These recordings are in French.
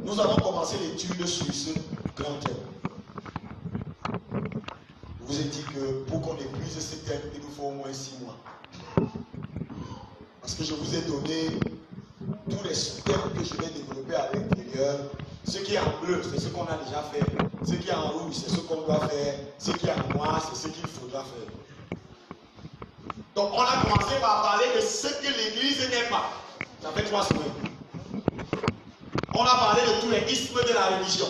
Nous allons commencer l'étude sur ce grand thème. Je vous ai dit que pour qu'on épuise ce thème, il nous faut au moins 6 mois. Parce que je vous ai donné tous les sous-thèmes que je vais développer à l'intérieur. Ce qui est en bleu, c'est ce qu'on a déjà fait. Ce qui est en rouge, c'est ce qu'on doit faire. Ce qui est en noir, c'est ce qu'il faudra faire. Donc on a commencé par parler de ce que l'Église n'est pas. Ça fait 3 semaines. On a parlé de tous les ismes de la religion.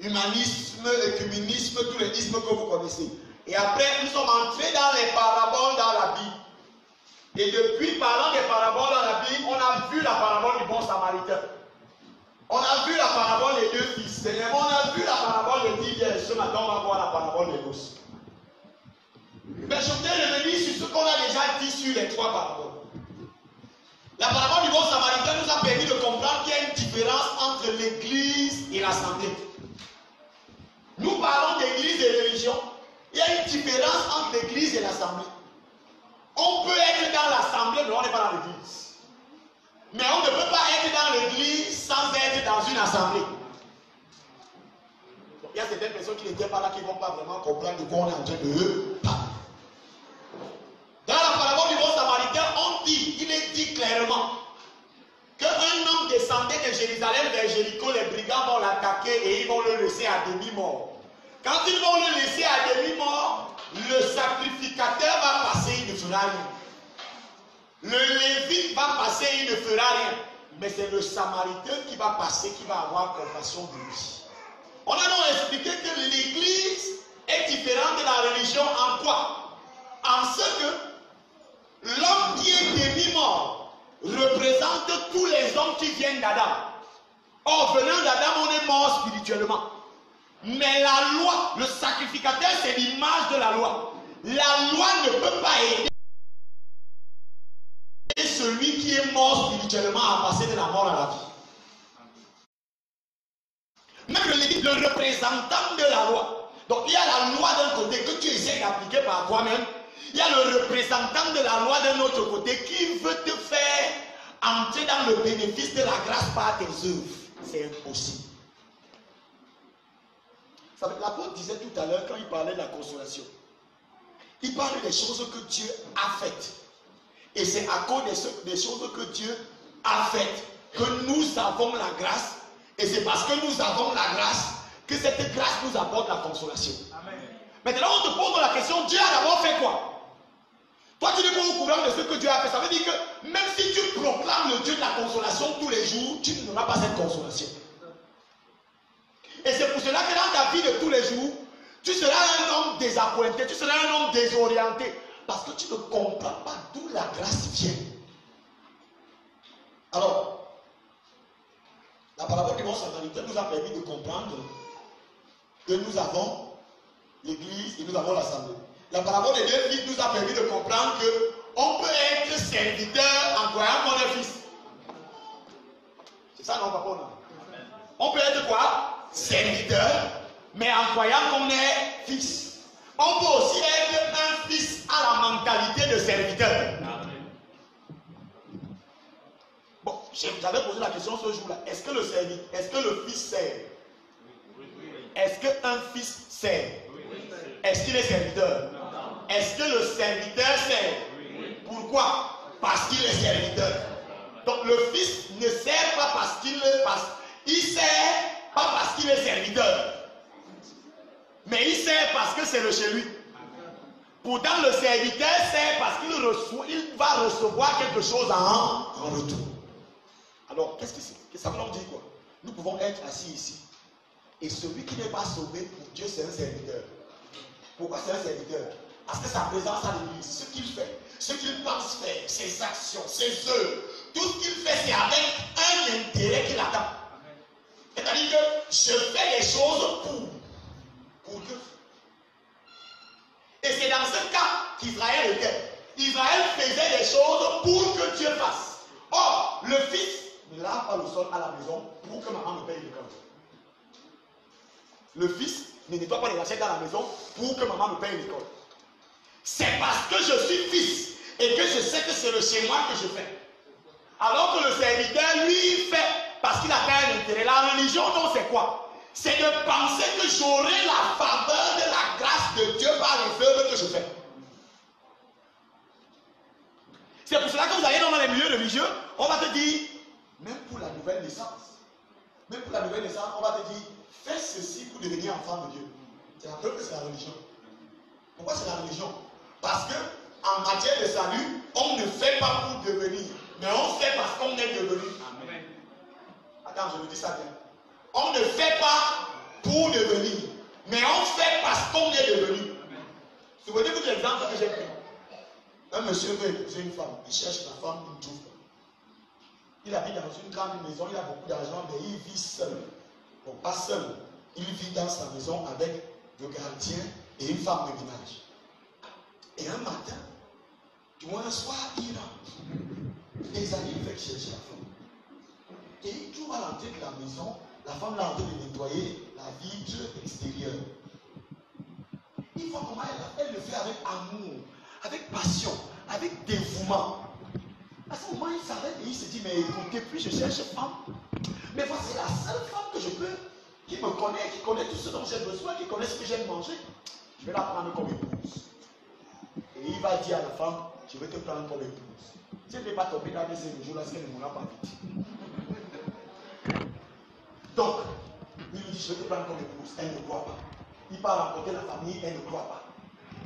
Humanisme, œcuménisme, tous les ismes que vous connaissez. Et après, nous sommes entrés dans les paraboles dans la Bible. Et depuis, parlant des paraboles dans la Bible, on a vu la parabole du bon samaritain. On a vu la parabole des 2 fils. On a vu la parabole des 10 vierges. Ce matin, on va voir la parabole des noces. Mais je voudrais revenir sur ce qu'on a déjà dit sur les 3 paraboles. La parabole du bon samaritain nous a permis de comprendre qu'il y a une différence entre l'Église et l'Assemblée. Nous parlons d'Église et de religion. Il y a une différence entre l'Église et l'Assemblée. On peut être dans l'Assemblée, mais on n'est pas dans l'Église. Mais on ne peut pas être dans l'Église sans être dans une assemblée. Donc, il y a certaines personnes qui n'étaient pas là qui ne vont pas vraiment comprendre de quoi on est en train de parler. Dans la parabole du bon samaritain, il est dit clairement qu'un homme descendait de Jérusalem vers Jéricho, les brigands vont l'attaquer et ils vont le laisser à demi-mort. Quand ils vont le laisser à demi-mort, le sacrificateur va passer, il ne fera rien. Le Lévite va passer, il ne fera rien. Mais c'est le Samaritain qui va passer, qui va avoir compassion de lui. On a donc expliqué que l'Église est différente de la religion en quoi? En ce que l'homme qui est demi-mort représente tous les hommes qui viennent d'Adam. Or, venant d'Adam, on est mort spirituellement. Mais la loi, le sacrificateur, c'est l'image de la loi. La loi ne peut pas aider celui qui est mort spirituellement à passer de la mort à la vie. Même le représentant de la loi. Donc il y a la loi d'un côté que tu essaies d'appliquer par toi-même. Il y a le représentant de la loi d'un autre côté qui veut te faire entrer dans le bénéfice de la grâce par tes œuvres. C'est impossible. L'apôtre disait tout à l'heure quand il parlait de la consolation. Il parle des choses que Dieu a faites. Et c'est à cause des choses que Dieu a faites que nous avons la grâce. Et c'est parce que nous avons la grâce que cette grâce nous apporte la consolation. Amen. Maintenant, on te pose la question, Dieu a d'abord fait quoi? Toi, tu n'es pas au courant de ce que Dieu a fait. Ça veut dire que même si tu proclames le Dieu de la consolation tous les jours, tu n'auras pas cette consolation. Et c'est pour cela que dans ta vie de tous les jours, tu seras un homme désappointé, tu seras un homme désorienté. Parce que tu ne comprends pas d'où la grâce vient. Alors, la parabole du bon samaritain nous a permis de comprendre que nous avons l'Église et nous avons l'Assemblée. La parabole des 2 fils nous a permis de comprendre qu'on peut être serviteur en croyant qu'on est fils. C'est ça, non, papa? On peut être quoi? Serviteur, mais en croyant qu'on est fils. On peut aussi être un fils à la mentalité de serviteur. Bon, j'avais posé la question ce jour-là. Est-ce que le fils sert? Est-ce qu'un fils sert? Est-ce qu'il est serviteur? Est-ce que le serviteur sert? Pourquoi? Parce qu'il est serviteur. Donc le fils ne sert pas parce qu'il il sert pas parce qu'il est serviteur. Mais il sert parce que c'est le chez lui. Pourtant, le serviteur sert parce qu'il va recevoir quelque chose en retour. Alors, qu'est-ce que c'est? Ça veut dire quoi? Nous pouvons être assis ici. Et celui qui n'est pas sauvé, pour Dieu, c'est un serviteur. Pourquoi c'est un serviteur? Parce que sa présence à l'église, ce qu'il fait, ce qu'il pense faire, ses actions, ses œuvres, tout ce qu'il fait, c'est avec un intérêt qu'il attend. C'est-à-dire que je fais les choses pour Dieu. Et c'est dans ce cas qu'Israël était. Israël faisait des choses pour que Dieu fasse. Or, le fils ne lave pas le sol à la maison pour que maman me paye l'école. Le fils ne nettoie pas les assiettes dans la maison pour que maman me paye l'école. C'est parce que je suis fils et que je sais que c'est le chez moi que je fais. Alors que le serviteur, lui, fait parce qu'il a fait un intérêt. La religion, non, c'est quoi? C'est de penser que j'aurai la faveur de la grâce de Dieu par les œuvres que je fais. C'est pour cela que vous allez dans les milieux religieux, on va te dire, même pour la nouvelle naissance, on va te dire, fais ceci pour devenir enfant de Dieu. C'est la preuve que c'est la religion. Pourquoi c'est la religion? Parce que en matière de salut, on ne fait pas pour devenir, mais on fait parce qu'on est devenu. Amen. Attends, je me dis ça bien. On ne fait pas pour devenir, mais on fait parce qu'on est devenu. Souvenez-vous de l'exemple que j'ai pris. Un monsieur veut épouser une femme, il cherche la femme, il ne trouve pas. Il habite dans une grande maison, il a beaucoup d'argent, mais il vit seul. Bon, pas seul. Il vit dans sa maison avec le gardien et une femme de ménage. Et un matin, ou un soir, il rentre. Les amis veulent chercher la femme. Et il trouve à l'entrée de la maison, la femme l'a en train de nettoyer la vitre extérieure. Il voit comment elle le fait avec amour, avec passion, avec dévouement. À ce moment, il s'arrête et il se dit, mais écoutez, puis je cherche une femme. Mais voici la seule femme que je peux, qui me connaît, qui connaît tout ce dont j'ai besoin, qui connaît ce que j'aime manger. Je vais la prendre comme épouse. Et il va dire à la femme, je vais te prendre comme épouse. Si elle ne veut pas tomber dans les jours, là, c'est qu'elle ne mourra pas vite. Donc, il lui dit, je vais te prendre comme épouse. Elle ne croit pas. Il part rencontrer la famille, elle ne croit pas.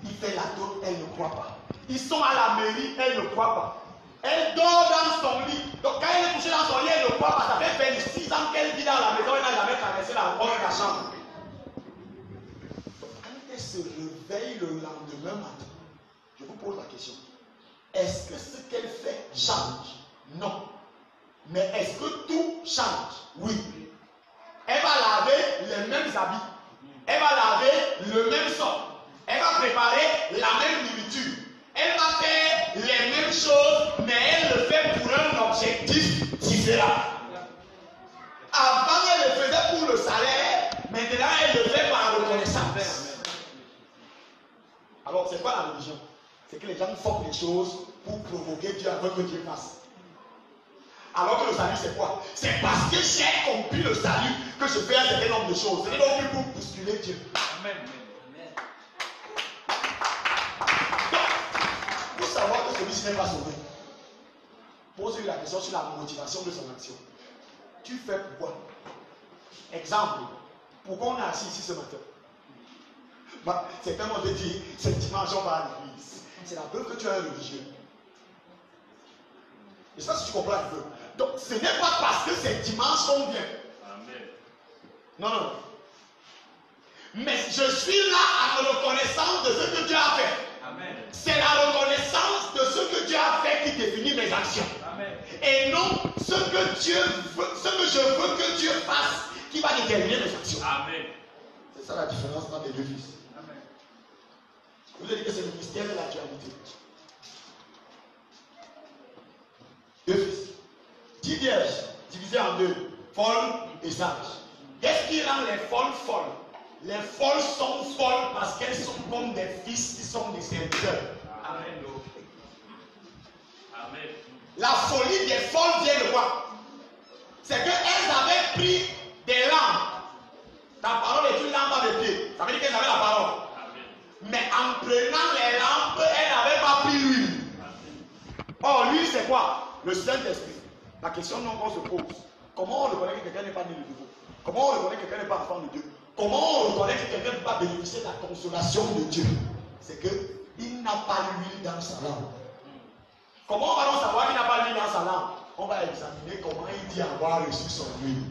Il fait la dot, elle ne croit pas. Ils sont à la mairie, elle ne croit pas. Elle dort dans son lit. Donc quand elle est couchée dans son lit, elle ne croit pas. Ça fait 26 ans qu'elle vit dans la maison, elle n'a jamais traversé la porte de la chambre. Donc quand elle se réveille le lendemain matin, je vous pose la question. Est-ce que ce qu'elle fait change? Non. Mais est-ce que tout change? Oui. Elle va laver les mêmes habits. Elle va laver le même sang. Elle va préparer la même nourriture. Elle va faire les mêmes choses, mais elle le fait pour un objectif différent. Avant, elle le faisait pour le salaire. Maintenant, elle le fait par reconnaissance. Alors, c'est quoi la religion? C'est que les gens font des choses pour provoquer Dieu avant que Dieu fasse. Alors que le salut, c'est quoi? C'est parce que j'ai compris le salut que je fais un certain nombre de choses. Ce n'est donc plus pour bousculer Dieu. Amen. Pour savoir que celui-ci n'est pas sauvé, pose-lui la question sur la motivation de son action. Tu fais pourquoi? Exemple, pourquoi on est assis ici ce matin? Certains vont te dire, c'est dimanche, on va à l'église. C'est la preuve que tu es un religieux. Je sais pas si tu comprends un peu. Donc, ce n'est pas parce que c'est dimanche qu'on vient. Amen. Non. Mais je suis là à la reconnaissance de ce que Dieu a fait. Amen. C'est la reconnaissance de ce que Dieu a fait qui définit mes actions. Amen. Et non ce que Dieu veut, ce que je veux que Dieu fasse qui va déterminer mes actions. Amen. C'est ça la différence entre les deux fils. Amen. Je vous ai dit que c'est le mystère de la dualité. Deux fils. 10 vierges divisées en deux, folles et sages. Qu'est-ce qui rend les folles folles? Les folles sont folles parce qu'elles sont comme des fils qui sont des serviteurs. Amen. Amen. La folie des folles vient de quoi? C'est qu'elles avaient pris des lampes. Ta parole est une lampe à mes pieds. Ça veut dire qu'elles avaient la parole. Amen. Mais en prenant les lampes, elles n'avaient pas pris l'huile. Or, l'huile, c'est quoi? Le Saint-Esprit. La question qu'on se pose, comment on reconnaît que quelqu'un n'est pas né de nouveau? Comment on reconnaît que quelqu'un n'est pas enfant de Dieu? Comment on reconnaît que quelqu'un ne peut pas bénéficier de la consolation de Dieu? C'est qu'il n'a pas l'huile dans sa lampe. Comment on va donc savoir qu'il n'a pas l'huile dans sa lampe? On va examiner comment il dit avoir reçu son huile.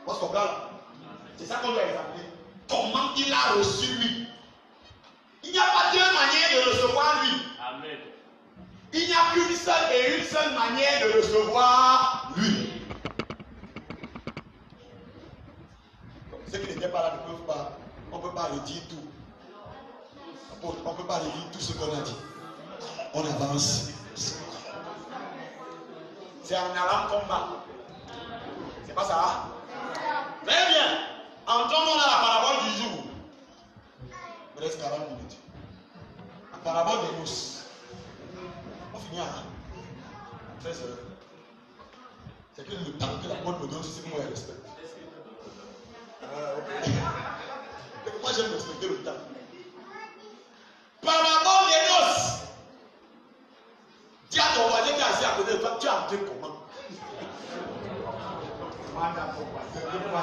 On se comprend là? C'est ça qu'on doit examiner. Comment il a reçu l'huile? Il n'y a pas deux manières de recevoir l'huile. Amen. Il n'y a qu'une seule et une seule manière de recevoir l'huile. Ceux qui n'étaient pas là ne peuvent pas. On ne peut pas redire tout. On ne peut pas redire tout ce qu'on a dit. On avance. C'est en allant qu'on va. C'est pas ça? Très bien. Entrons dans la parabole du jour. Il reste 40 minutes. La parabole des noces. On finit là. Très sérieux. C'est que le temps que la porte me donne, c'est moi elle respecte. Ah, ok. Moi j'aime respecter le temps. Parabole des noces. Dis à ton voisin qui est assis à côté de toi, tu as entré comment?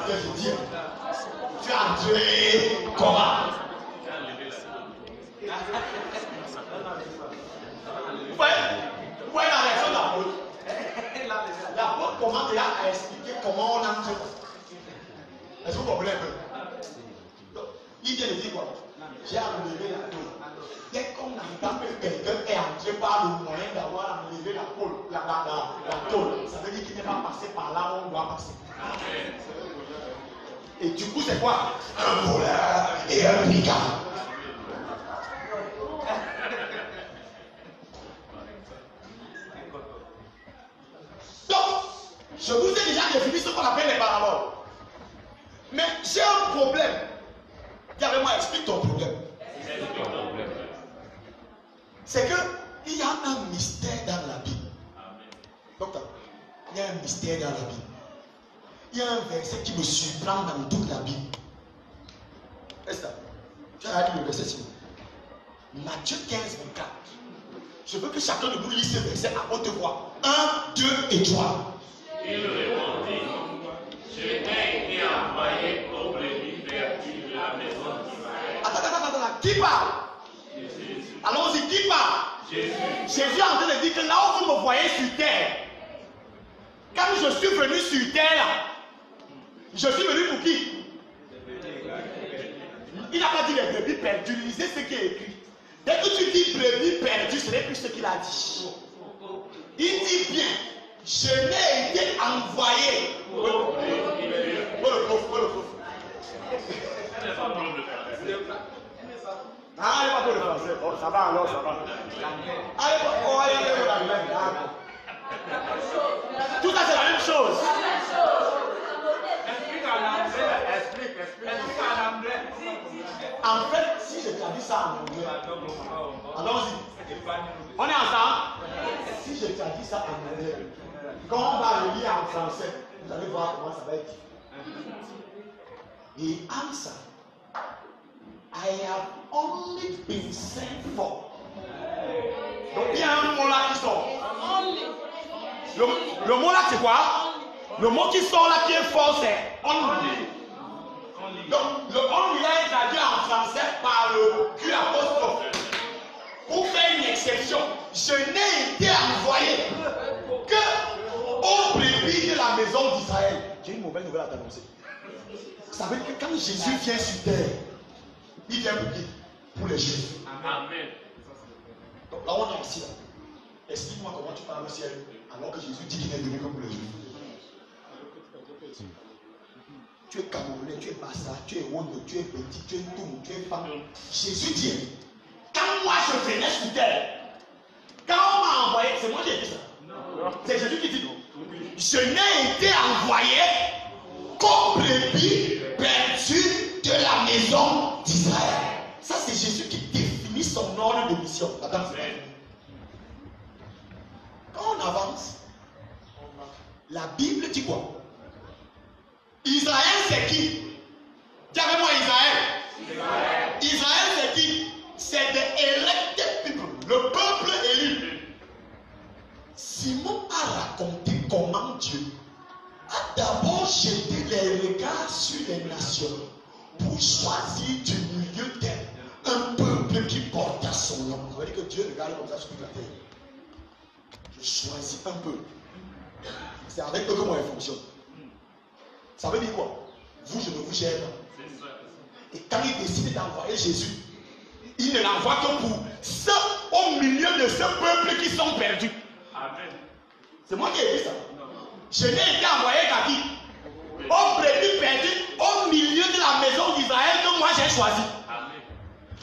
Je dis, tu as entré comment? Vous voyez la réaction de l'apôtre? L'apôtre commence déjà à expliquer comment on entre. Est-ce que vous comprenez un peu? Il vient de dire quoi? J'ai enlevé la tôle. Dès qu'on entend que quelqu'un est entré par le moyen d'avoir enlevé la tôle, ça veut dire qu'il n'est pas passé par là où on doit passer. Et du coup, c'est quoi? Un voleur et un brigand. Donc, je vous ai déjà défini ce qu'on appelle les paraboles. Mais j'ai un problème. Carrément, explique ton problème. C'est qu'il y a un mystère dans la Bible. Docteur, il y a un mystère dans la Bible. Il y a un verset qui me surprend dans toute la Bible. Est-ce que tu as lu le verset sur Matthieu 15, 24. Je veux que chacun de nous lise ce verset à haute voix. 1, 2 et 3. Il répondit, je n'ai été envoyé aux brebis perdues de la maison d'Israël. Attends. Qui parle? Jésus. Allons-y, qui parle? Jésus. Jésus est en train de dire que là où vous me voyez sur terre, quand je suis venu sur terre, là, je suis venu pour qui? Il n'a pas dit les brebis perdues, lisez ce qui est écrit. Dès que tu dis brebis perdues, ce n'est plus ce qu'il a dit. Il dit bien, je n'ai été envoyé. Le prof. Ah, il n'est pas pour le français. Oh, ça va alors, ça va. Tout ça, c'est la même chose. Explique en anglais. En fait, si je traduis ça en anglais, allons-y. On est ensemble? Si je traduis ça en anglais, quand on va le lire en français, vous allez voir comment ça va être. The answer, I have only been sent for. Donc il y a un mot là qui sort. Le mot là c'est quoi? Le mot qui sort là qui est fort c'est only. Donc le only là est traduit en français par le Q apostrophe. Pour faire une exception, je n'ai été envoyé que aux brebis de la maison d'Israël. J'ai une mauvaise nouvelle à t'annoncer. Ça veut dire que quand Jésus vient sur terre, il vient pour qui? Pour les Juifs. Amen. Donc là, on est assis là. Explique-moi comment tu parles au ciel alors que Jésus dit qu'il est venu comme pour les Juifs. Tu es Camerounais, tu es Bassa, tu es Wondo, tu es Petit, tu es Toum, tu es femme. Jésus dit, quand moi je venais sur terre, quand on m'a envoyé, c'est moi qui ai dit ça. C'est Jésus qui dit, je n'ai été envoyé qu'aux brebis perdues de la maison d'Israël. Ça, c'est Jésus qui définit son ordre de mission. Attends, quand on avance, la Bible dit quoi? Israël, c'est qui? Dis avec moi Israël. Israël, c'est qui? C'est the elected people, le peuple élu. Simon a raconté comment Dieu a d'abord jeté les regards sur les nations pour choisir du milieu d'elles un peuple qui porta son nom. Ça veut dire que Dieu regarde comme ça sur toute la terre. Je choisis un peuple. C'est avec eux comment il fonctionne. Ça veut dire quoi? Vous, je ne vous gère pas. Et quand il décide d'envoyer Jésus, il ne l'envoie que pour ceux au milieu de ce peuple qui sont perdus. Amen. C'est moi qui ai dit ça. Je n'ai été envoyé qu'à qui? Aux brebis perdus au milieu de la maison d'Israël que moi j'ai choisi. Amen.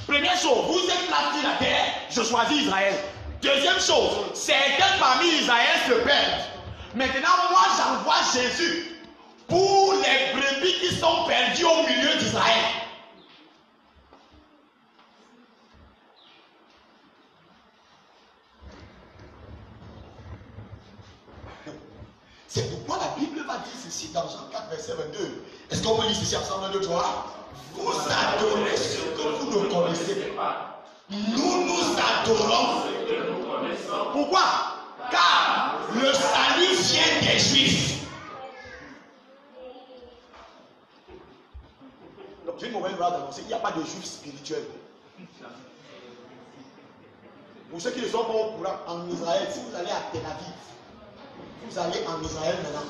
Première chose, vous êtes là sur la terre, je choisis Israël. Deuxième chose, certains parmi Israël se perdent. Maintenant, moi j'envoie Jésus pour les brebis qui sont perdues au milieu d'Israël. C'est pourquoi la Bible va dire ceci dans Jean 4, verset 22. Est-ce qu'on peut lire ceci ensemble de toi? Vous adorez ce que vous ne connaissez pas. Nous nous adorons. Pourquoi? Car le salut vient des Juifs. Donc j'ai une mauvaise nouvelle d'annoncer. Il n'y a pas de Juifs spirituels. Pour ceux qui ne sont pas au courant, en Israël, si vous allez à Tel Aviv, vous allez en Israël maintenant,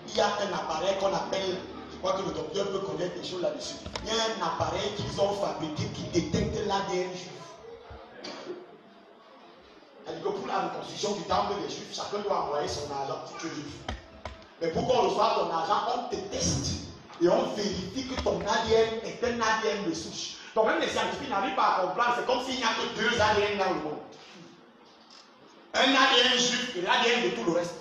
il y a un appareil qu'on appelle, je crois que le docteur peut connaître des choses là-dessus. Il y a un appareil qu'ils ont fabriqué qui détecte l'ADN juif. C'est-à-dire que pour la reconstruction du temple des Juifs, chacun doit envoyer son argent si tu es juif. Mais pour qu'on reçoive ton argent, on te teste et on vérifie que ton ADN est un ADN de souche. Donc même les scientifiques n'arrivent pas à comprendre, c'est comme s'il n'y a que 2 ADN dans le monde. Un ADN juif et l'ADN de tout le reste.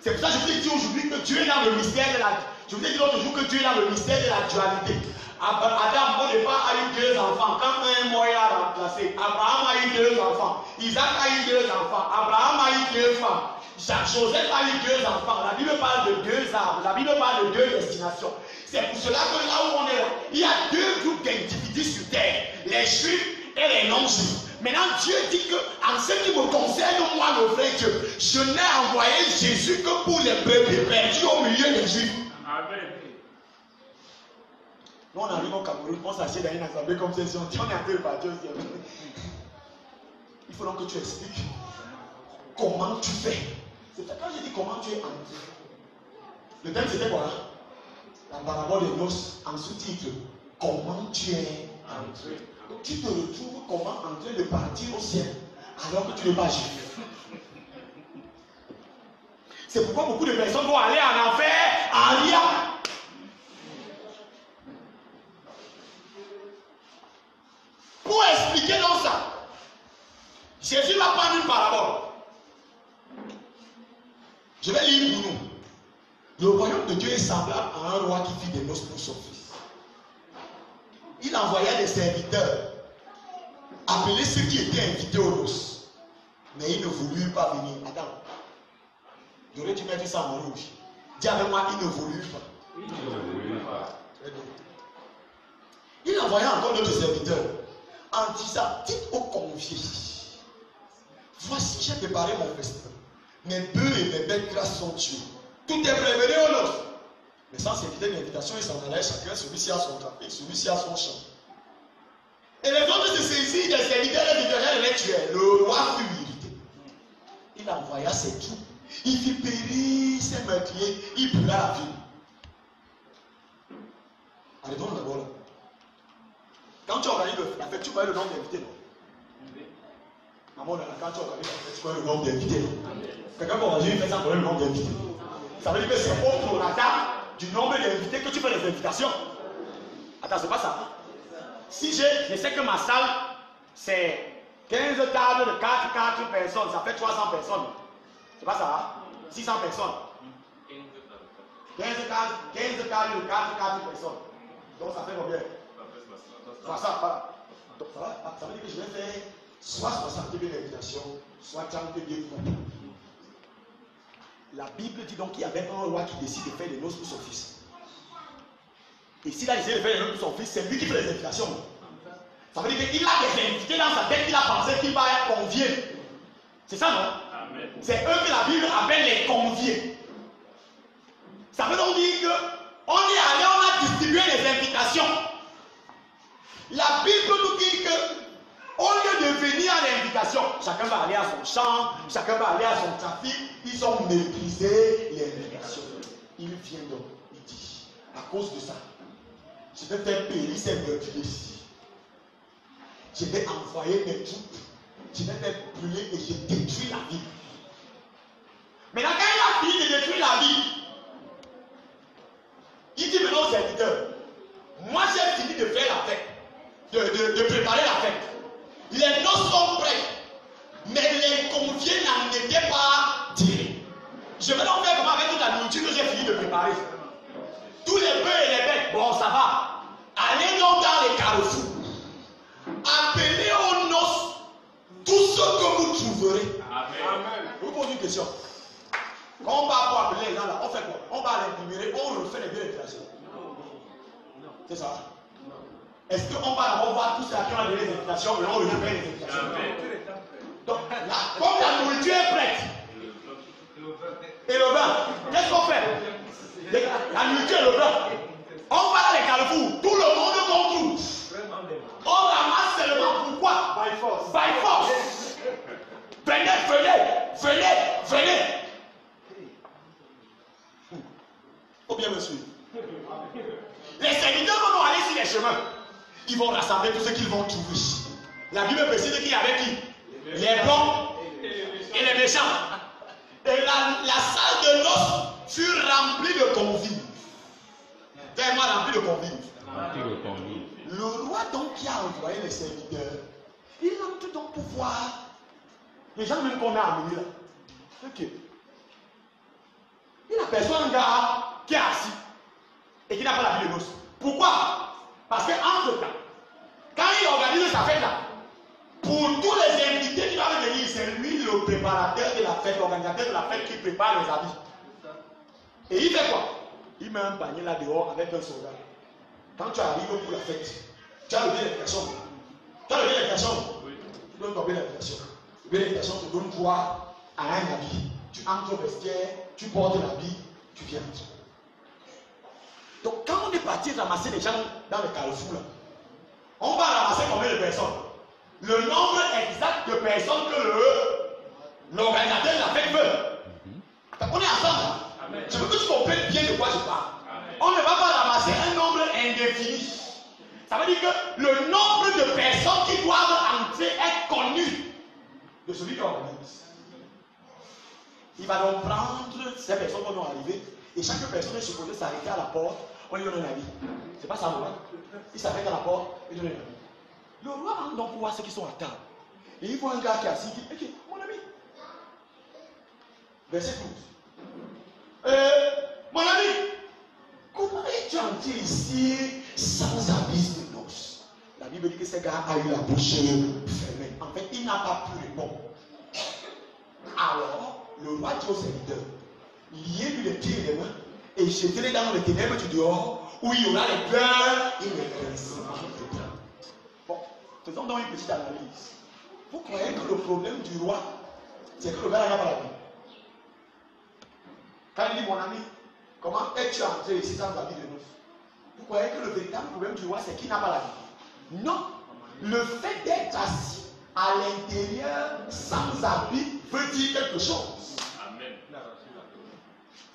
C'est pour ça que je vous ai dit aujourd'hui que Dieu est dans le mystère de la... Je vous ai dit l'autre jour que Dieu est dans le mystère de la dualité. Adam, au départ, a eu 2 enfants. Quand un mort a remplacé, Abraham a eu 2 enfants. Isaac a eu 2 enfants. Abraham a eu 2 femmes. Joseph a eu 2 enfants. La Bible parle de 2 arbres. La Bible parle de 2 destinations. C'est pour cela que là où on est là, il y a 2 groupes d'individus sur terre. Les juifs et les non-juifs. Maintenant, Dieu dit que, en ce qui me concerne, moi, le vrai Dieu, je n'ai envoyé Jésus que pour les peuples perdus au milieu des juifs. Amen. Nous, on arrive au Cameroun, on s'assied dans une assemblée comme celle-ci, on dit on est appelé par Dieu. Il faut donc que tu expliques comment tu fais. C'est quand je dis comment tu es entré. Le thème c'était quoi? La parabole des noces, en sous-titre, comment tu es entré. Donc tu te retrouves comment en train de partir au ciel alors que tu n'es pas juif. C'est pourquoi beaucoup de personnes vont aller en enfer en riant. Pour expliquer donc ça, Jésus va prendre une parabole. Je vais lire pour nous. Le royaume de Dieu est semblable à un roi qui fit des noces pour son fils. Il envoya des serviteurs appeler ceux qui étaient invités aux noces. Mais ils ne voulurent pas venir. Attends. J'aurais dû mettre ça en rouge. Dis avec moi, ils ne voulurent pas. Ils ne voulurent pas. Il envoya encore d'autres serviteurs en disant, dites aux conviés, voici j'ai préparé mon festin. Mes bœufs et mes bêtes grasses sont tués. Tout est prêt, venez aux noces. Mais sans s'inviter l'invitation, ils s'en allaient chacun, celui-ci a son trafic, celui-ci a son champ. Et les autres se saisirent des serviteurs et des les tuèrent. Le roi fut irrité. Il envoya ses troupes. Il fit périr ses meurtriers. Il brûla la ville. Arrivons d'abord là. Quand tu organises la fête, tu connais le nombre d'invités, non? Maman, quand tu organises la fête, tu connais le nombre d'invités, non? Quelqu'un qui organise une fête, ça connaît le nombre d'invités. Ça veut dire que c'est au prorata du nombre d'invités que tu fais les invitations. Attends, c'est pas ça. Si je sais que ma salle, c'est 15 tables de 4 personnes, ça fait 300 personnes. C'est pas ça, 600 personnes. 15 tables de 4 personnes. Donc ça fait combien? Ça, donc ça veut dire que je vais faire soit 60 000 invitations, soit 30 000 groupes. La Bible dit donc qu'il y avait un roi qui décide de faire des noces pour son fils. Et s'il a décidé de faire des noces pour son fils, c'est lui qui fait les invitations. Ça veut dire qu'il a des invités dans sa tête, il a pensé qu'il va être convié. C'est ça, non? C'est eux que la Bible appelle les conviés. Ça veut donc dire qu'on est allé, on a distribué les invitations. La Bible nous dit que au lieu de venir à l'invitation, chacun va aller à son champ, chacun va aller à son trafic. Ils ont méprisé l'invitation. Il vient donc, il dit, à cause de ça, je vais faire périr ces meurtriers ici. Je vais envoyer mes troupes, je vais faire brûler et je détruis la ville. Maintenant, quand il a fini de détruire la ville, il dit maintenant aux serviteurs, moi j'ai fini de faire la fête, de préparer la fête. Les noces sont prêtes, mais les conviés n'en étaient pas tirés. Je vais donc faire comment avec toute la nourriture que j'ai fini de préparer. Tous les bœufs et les bêtes, bon ça va. Allez donc dans les carrefours. Appelez aux noces tout ce que vous trouverez. Amen. Je vous pose une question. Quand on va pour appeler les gens là, on fait quoi? On va l'imprimer, on refait les billets d'invitation. C'est ça? Est-ce qu'on va d'abord voir tous ceux qui ont donné les invitations et on refait les invitations? Donc, là, comme la nourriture est prête, et le vin, qu'est-ce qu'on fait? La nourriture et le vin. On va dans les carrefours, tout le monde concourt. On ramasse seulement pourquoi? By force. By force. Venez, venez, venez, venez. Faut bien me suivre. Les serviteurs vont aller sur les chemins. Ils vont rassembler tout ce qu'ils vont trouver. La Bible précise qu'il y avait qui? Les bons et les méchants. Et la salle de noces fut remplie de convives. Tellement remplie de convives. Le roi donc qui a envoyé les serviteurs, il entre donc pour voir les gens même qu'on a amenés là. Ok. Il aperçoit un gars qui est assis et qui n'a pas la vie de noces. Pourquoi? Parce qu'entre temps, quand il organise sa fête là, pour tous les invités qui doivent venir, c'est lui le préparateur de la fête, l'organisateur de la fête qui prépare les habits. Et il fait quoi? Il met un panier là dehors avec un soldat. Quand tu arrives pour la fête, tu as le billet d'invitation. Tu as le billet d'invitation. Tu donnes ton billet d'invitation. Le billet d'invitation te donne droit à un habit. Tu entres au vestiaire, tu portes l'habit, tu viens. Donc quand on est parti ramasser les gens dans le carrefour là, on va ramasser combien de personnes? Le nombre exact de personnes que l'organisateur de la fête veut. On est ensemble. Amen. Je veux que tu comprennes bien de quoi je parle. Amen. On ne va pas ramasser un nombre indéfini. Ça veut dire que le nombre de personnes qui doivent entrer est connu de celui qui organise. Il va donc prendre ces personnes qui vont arriver et chaque personne est supposée s'arrêter à la porte. On lui donne un avis. C'est pas ça, moi. Il s'arrête à la porte et donne un avis. Le roi rentre donc pour voir ceux qui sont à table. Et il voit un gars qui est assis, qui dit, mon ami. Verset 12. Mon ami, comment es-tu entré ici sans avis de noces? La Bible dit que ce gars a eu la bouche fermée. En fait, il n'a pas pu répondre. Alors, le roi dit au serviteur, liez-lui les pieds et les mains et jetez-les dans les ténèbres du dehors où il y aura les pleurs et les grincements de dents. Bon, faisons donc une petite analyse. Vous croyez que le problème du roi, c'est que le gars n'a pas la vie? Quand il dit, mon ami, comment es-tu entré ici sans habit de noces? Vous croyez que le véritable problème du roi, c'est qu'il n'a pas la vie? Non. Le fait d'être assis à l'intérieur sans habit veut dire quelque chose. Amen.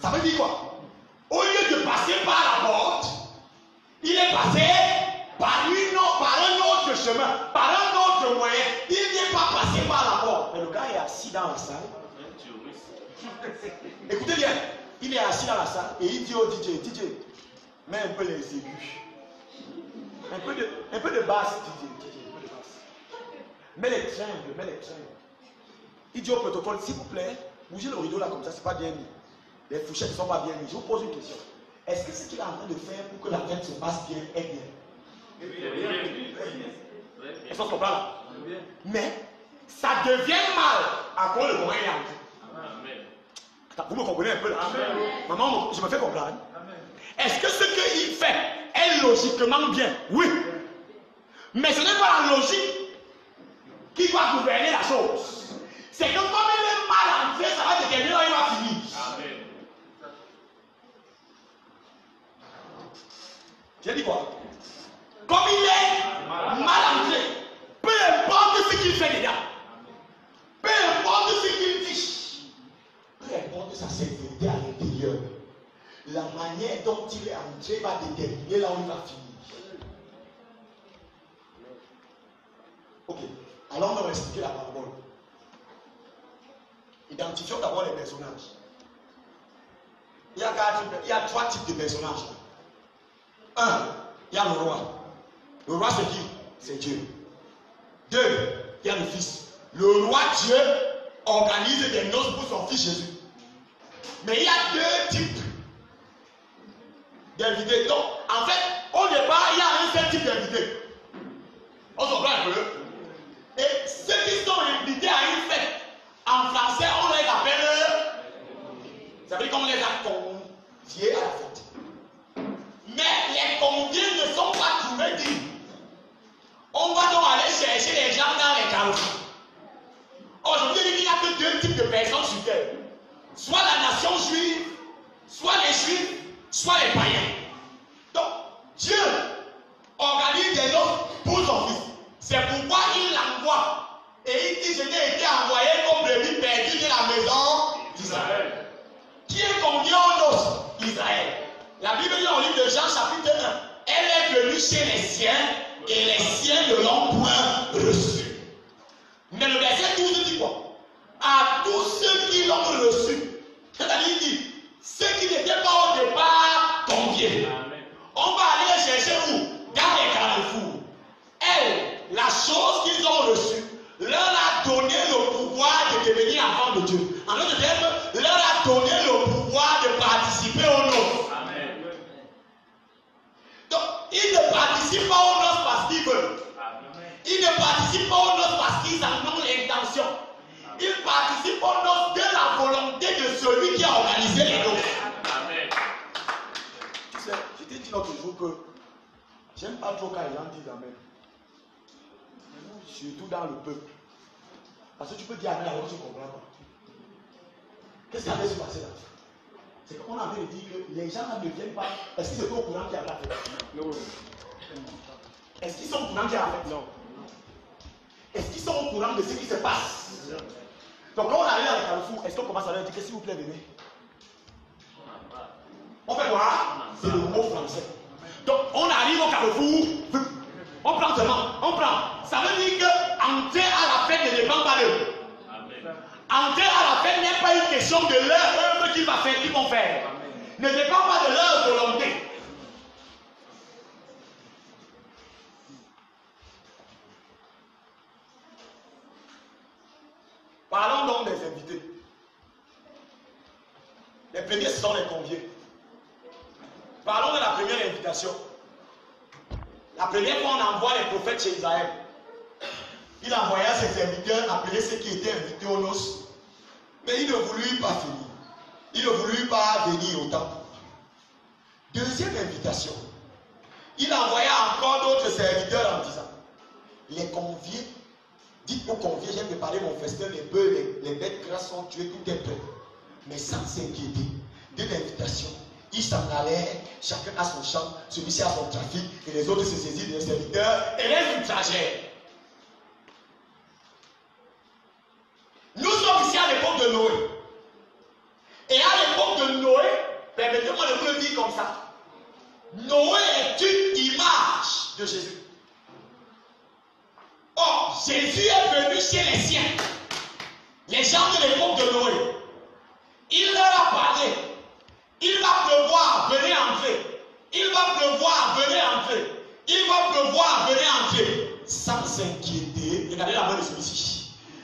Ça veut dire quoi? Au lieu de passer par la porte, il est passé par un autre chemin, par un autre moyen. Il n'est pas passé par la porte. Mais le gars est assis dans la salle. Écoutez bien, il est assis dans la salle et il dit au DJ, mets un peu les aigus. Un peu de basse, DJ, un peu de basse. Mets les tringles. Il dit au protocole, s'il vous plaît, bougez le rideau là comme ça, c'est pas bien mis. Les fourchettes ne sont pas bien mises. Je vous pose une question. Est-ce que ce qu'il est en train de faire pour que la fête se passe bien est bien? Est-ce qu'on comprend là? Mais ça devient mal à cause de comment il est entré. Attends, vous me comprenez un peu là? Maman, je me fais comprendre. Est-ce que ce qu'il fait est logiquement bien? Oui. Mais ce n'est pas la logique qui doit gouverner la chose. C'est que comme il est mal entré, ça va déterminer là où il va finir. Amen. J'ai dit quoi? Comme il est mal entré, peu importe ce qu'il fait dedans, peu importe ce qu'il dit, peu importe sa sincérité à l'intérieur, la manière dont il est entré va déterminer là où il va finir. Ok, alors on va expliquer la parabole. Identifions d'abord les personnages. Il y a 3 types de personnages. 1, il y a le roi. Le roi c'est qui? C'est Dieu. 2, il y a le fils. Le roi Dieu organise des noces pour son fils Jésus. Mais il y a 2 types d'invités. Donc, en fait, au départ, il y a un seul type d'invités. On se comprend un peu. Et ceux qui sont invités à une fête, en français, on les appelle. qu'on les a conviés à la fête. Mais les conviés ne sont pas trouvés dignes. On va donc aller chercher les gens dans les carrefours. Aujourd'hui, il n'y a que deux types de personnes sur terre. Soit la nation juive, soit les juifs, soit les païens. Donc, Dieu organise des noces pour son fils. C'est pourquoi il l'envoie. Et il dit, je n'ai été envoyé comme brebis perdu de la maison d'Israël. Qui est convié aux noces? Israël. La Bible dit dans le livre de Jean chapitre 1, elle est venue chez les siens et les siens ne l'ont point reçue. Mais le verset 12 dit quoi? À tous ceux qui l'ont reçu. C'est-à-dire, il dit, ceux qui n'étaient pas au départ conviés. On va aller les chercher où? Dans les carrefours. Elle, la chose qu'ils ont reçue, leur a donné le pouvoir de devenir enfants de Dieu. En d'autres termes, leur a donné le pouvoir de participer aux noces. Donc, ils ne participent pas aux noces parce qu'ils veulent. Ils ne participent pas aux noces parce qu'ils en ont l'intention. Ils participent aux noces de la volonté de celui qui a organisé les noces. Tu sais, je t'ai dit l'autre jour que j'aime pas trop quand les gens disent Amen. Surtout dans le peuple. Parce que tu peux dire Amen alors tu ne comprends pas. Qu'est-ce qui avait se passer là? C'est qu'on a envie de dire que les gens ne viennent pas. Est-ce qu'ils sont au courant qu'il y a la fête? Non. Est-ce qu'ils sont au courant qu'il y a la fête? Non. Est-ce qu'ils sont au courant de ce qui se passe? Non. Donc quand on arrive dans les carrefours, est-ce qu'on commence à leur dire que s'il vous plaît, venez? On fait quoi? C'est le mot français. Donc on arrive au carrefour, on prend seulement, on prend. Ça veut dire que entrer à la fête ne dépend pas d'eux. Entrer à la fête n'est pas une question de leur œuvre qu'ils vont faire. Ne dépend pas de leur volonté. Parlons donc des invités. Les premiers sont les conviés. Parlons de la première invitation. La première fois, on envoie les prophètes chez Israël. Il envoya ses serviteurs appeler ceux qui étaient invités aux noces. Mais il ne voulut pas finir. Il ne voulut pas venir au temple. Deuxième invitation. Il envoya encore d'autres serviteurs en disant, les conviés, dites aux conviés, j'ai préparé mon festin, les bœufs, les bêtes grasses sont tuées, tout est prêt. Mais sans s'inquiéter de l'invitation. Ils s'en allaient, chacun à son champ, celui-ci à son trafic, et les autres se saisirent des serviteurs et les ultragèrent. Nous sommes ici à l'époque de Noé. Et à l'époque de Noé, permettez-moi de vous le dire comme ça. Noé est une image de Jésus. Or, Jésus est venu chez les siens. Les gens de l'époque de Noé. Il leur a parlé. Il va pleuvoir, venez entrer. Il va pleuvoir, venez entrer. Il va pleuvoir, venez entrer. Sans s'inquiéter. Regardez la main de celui-ci.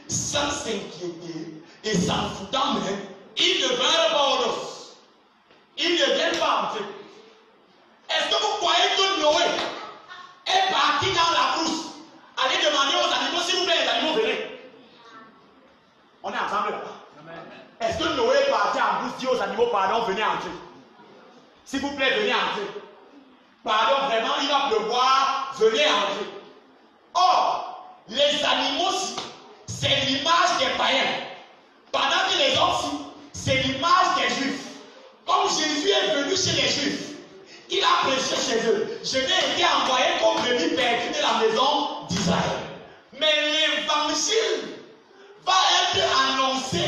Sans s'inquiéter et s'en foutant même, ils ne vinrent pas aux noces. Ils ne viennent pas entrer. Est-ce que vous croyez que Noé est parti dans la brousse, aller demander aux animaux, s'il vous plaît, les animaux, venez? On est ensemble là-bas. Est-ce que Noé est parti en brousse, dit aux animaux, pardon, venez entrer? S'il vous plaît, venez entrer. Pardon, vraiment, il va pleuvoir, venez entrer. Or, les animaux, c'est l'image des païens. Pendant que les hommes, c'est l'image des juifs. Comme Jésus est venu chez les juifs, il a prêché chez eux. Je n'ai été envoyé comme brebis perdu de la maison d'Israël. Mais l'évangile va être annoncé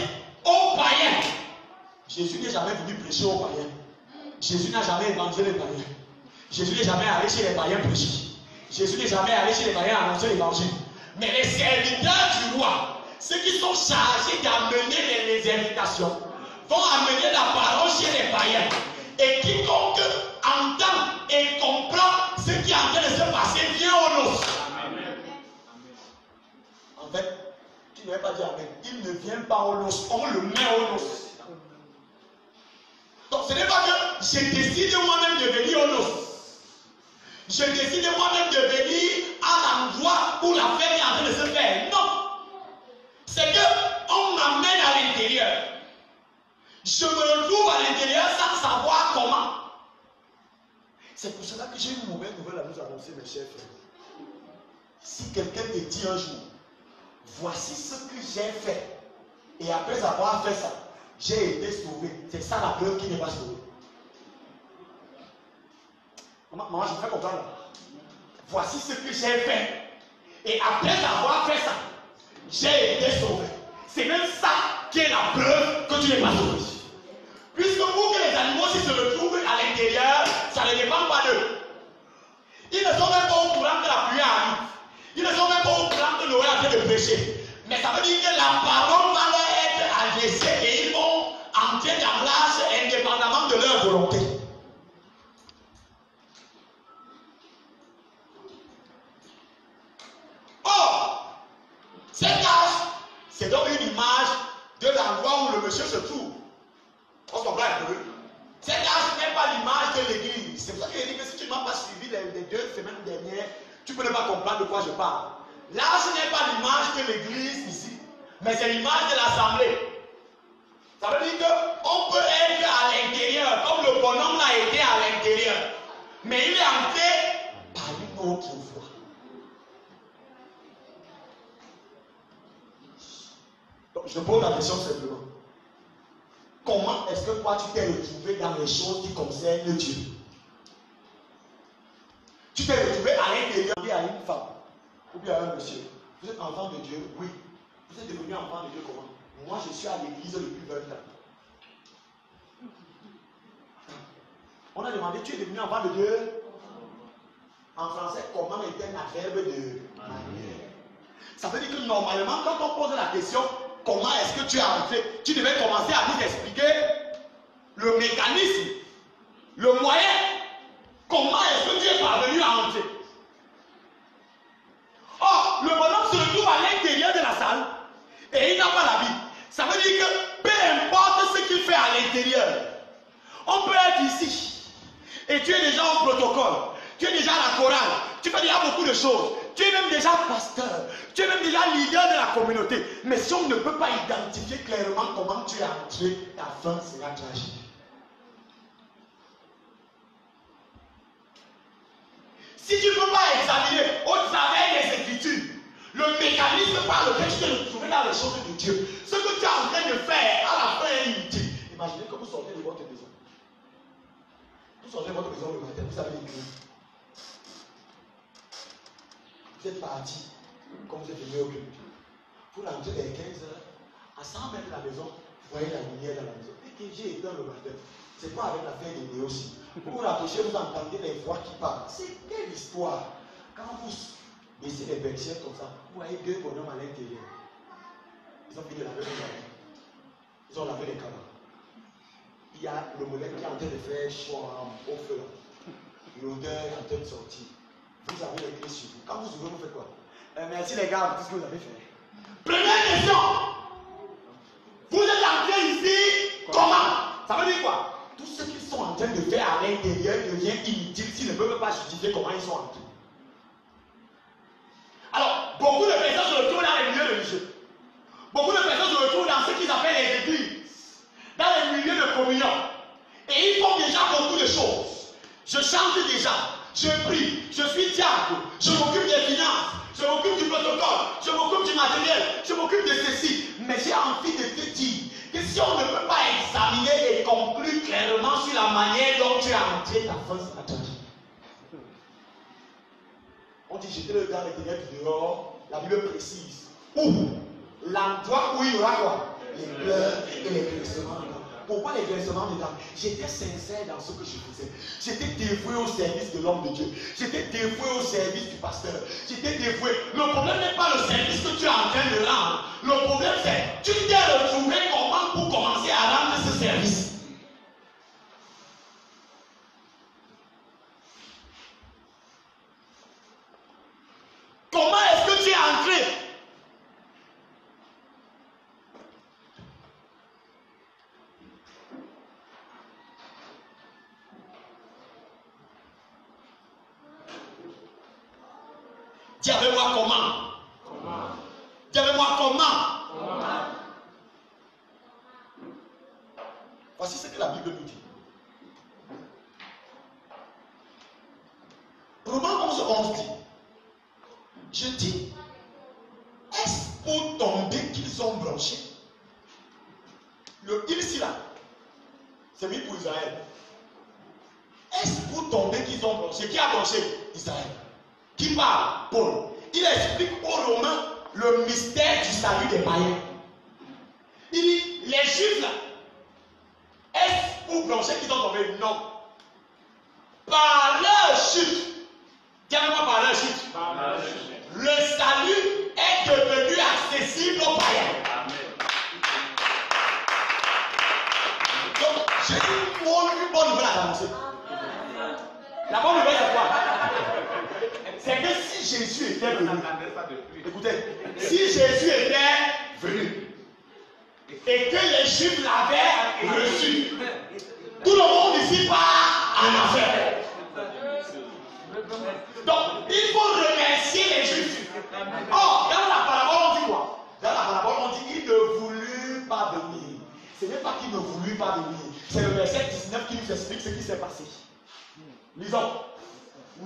aux païens. Jésus n'est jamais venu prêcher aux païens. Jésus n'a jamais évangélisé les païens. Jésus n'est jamais allé chez les païens prêcher. Jésus n'est jamais allé chez les païens annoncer l'évangile. Mais les serviteurs du roi, ceux qui sont chargés d'amener les invitations, vont amener la parole chez les païens. Et quiconque entend et comprend ce qui est en train de se passer vient aux noces. En fait, tu ne veux pas dire Amen. Il ne vient pas aux noces, on le met aux noces. Donc ce n'est pas que je décide moi-même de venir aux noces. Je décide moi-même de venir à l'endroit où la fête est en train de se faire. Non. C'est qu'on m'amène à l'intérieur. Je me retrouve à l'intérieur sans savoir comment. C'est pour cela que j'ai une mauvaise nouvelle à nous annoncer, mes chers frères. Si quelqu'un te dit un jour, voici ce que j'ai fait, et après avoir fait ça, j'ai été sauvé, c'est ça la preuve qu'il n'est pas sauvé. Maman, je me fais comprendre. Voici ce que j'ai fait, et après avoir fait ça, j'ai été sauvé. C'est même ça qui est la preuve que tu n'es pas sauvé. Puisque pour que les animaux s'ils se retrouvent à l'intérieur, ça ne dépend pas d'eux. Ils ne sont même pas au courant que la pluie arrive. Ils ne sont même pas au courant que Noé est en train de prêcher. Mais ça veut dire que la parole va leur être adressée et ils vont entrer dans l'âge indépendamment de leur volonté. Or, cette arche, c'est donc une image de l'endroit où le monsieur se trouve. On se comprend un peu. Cette arche n'est pas l'image de l'église. C'est pour ça que je dis que si tu ne m'as pas suivi les 2 semaines dernières, tu peux ne pas comprendre de quoi je parle. L'arche n'est pas l'image de l'église ici, mais c'est l'image de l'assemblée. Ça veut dire qu'on peut être à l'intérieur, comme le bonhomme l'a été à l'intérieur, mais il est entré par une autre voie. Donc je pose la question simplement. Comment est-ce que toi tu t'es retrouvé dans les choses qui concernent Dieu? Tu t'es retrouvé à l'intérieur à une femme ou bien à un monsieur. Vous êtes enfant de Dieu? Oui. Vous êtes devenu enfant de Dieu comment? Moi je suis à l'église depuis 20 ans. On a demandé, tu es devenu enfant de Dieu? En français, comment est un adverbe de manière? Ça veut dire que normalement, quand on pose la question, comment est-ce que tu es entré, tu devais commencer à nous expliquer le mécanisme, le moyen, comment est-ce que tu es parvenu à entrer. Or, le bonhomme se retrouve à l'intérieur de la salle et il n'a pas la Bible. Ça veut dire que peu importe ce qu'il fait à l'intérieur, on peut être ici et tu es déjà au protocole, tu es déjà à la chorale, tu fais déjà beaucoup de choses, tu es même déjà pasteur, tu es même déjà leader de la communauté. Mais si on ne peut pas identifier clairement comment tu es entré, ta fin sera tragique. Si tu ne peux pas examiner au travers des Écritures le mécanisme par lequel tu t'es retrouvé dans les choses de Dieu, ce que tu es en train de faire à la fin est inutile. Imaginez que vous sortez de votre maison. Vous sortez de votre maison le matin, vous avez écrit. Vous êtes parti, comme vous êtes venu au culte. Vous rentrez vers 15 heures, à 100 mètres de la maison, vous voyez la lumière dans la maison. Et que j'ai éteint le matin. C'est pas avec l'affaire des néos aussi. Vous vous rapprochez, vous entendez les voix qui parlent. C'est quelle histoire? Quand vous baissez les bergères comme ça, vous voyez 2 bonhommes à l'intérieur. Ils ont fini de laver les cabas. Ils ont lavé les cabas. Il y a le mollet qui est en train de faire chaud au feu. L'odeur est en train de sortir. Vous avez les clés sur vous. Quand vous ouvrez, vous faites quoi? Merci les gars pour tout ce que vous avez fait. Première question. Vous êtes entrés ici comment? Ça veut dire quoi? Tout ce qu'ils sont en train de faire à l'intérieur devient inutile s'ils ne peuvent pas justifier comment ils sont entrés. Alors, beaucoup de personnes se retrouvent dans les milieux religieux. Beaucoup de personnes se retrouvent dans ce qu'ils appellent les églises, dans les milieux de communion. Et ils font déjà beaucoup de choses. Je chante déjà, je prie, je suis diacre, je m'occupe des finances, je m'occupe du protocole, je m'occupe du matériel, je m'occupe de ceci. Mais j'ai envie de te dire que si on ne peut pas examiner et conclure clairement sur la manière dont tu es entré, ta fin sera tragique. On dit jeter le dans les ténèbres dehors, la Bible précise. Où? L'endroit où il y aura quoi? Les pleurs et les grincements. Pourquoi les grincements dedans? J'étais sincère dans ce que je faisais. J'étais dévoué au service de l'homme de Dieu. J'étais dévoué au service du pasteur. J'étais dévoué. Le problème n'est pas le service que tu es en train de rendre. Le problème c'est tu t'es retrouvé comment pour commencer à rendre ce service. Comment est-ce que tu es entré? Dis avec moi comment? Dis avec moi comment? Voici ce que la Bible nous dit. Romains 11 dit, je dis, est-ce pour tomber qu'ils ont blanchi? Le il ici là, c'est mis pour Israël. Est-ce pour tomber qu'ils ont blanchi? Qui a blanchi? Israël. Qui parle? Paul. Il explique aux Romains le mystère du salut des païens. Il dit, les Juifs là, est-ce pour blanchir qu'ils ont tombé? Non. Par leur chute, dis-moi par leur chute, le salut est devenu accessible aux païens. Donc, j'ai une bonne nouvelle à annoncer. La bonne nouvelle, c'est quoi? C'est que si Jésus était venu, écoutez, si Jésus était venu et que les Juifs l'avaient reçu, tout le monde ici part en enfer. Donc, il faut remercier les Juifs. Or, dans la parabole, on dit quoi? Dans la parabole, on dit qu'il ne voulut pas venir. Ce n'est pas qu'il ne voulut pas venir. C'est le verset 19 qui nous explique ce qui s'est passé. Lisons.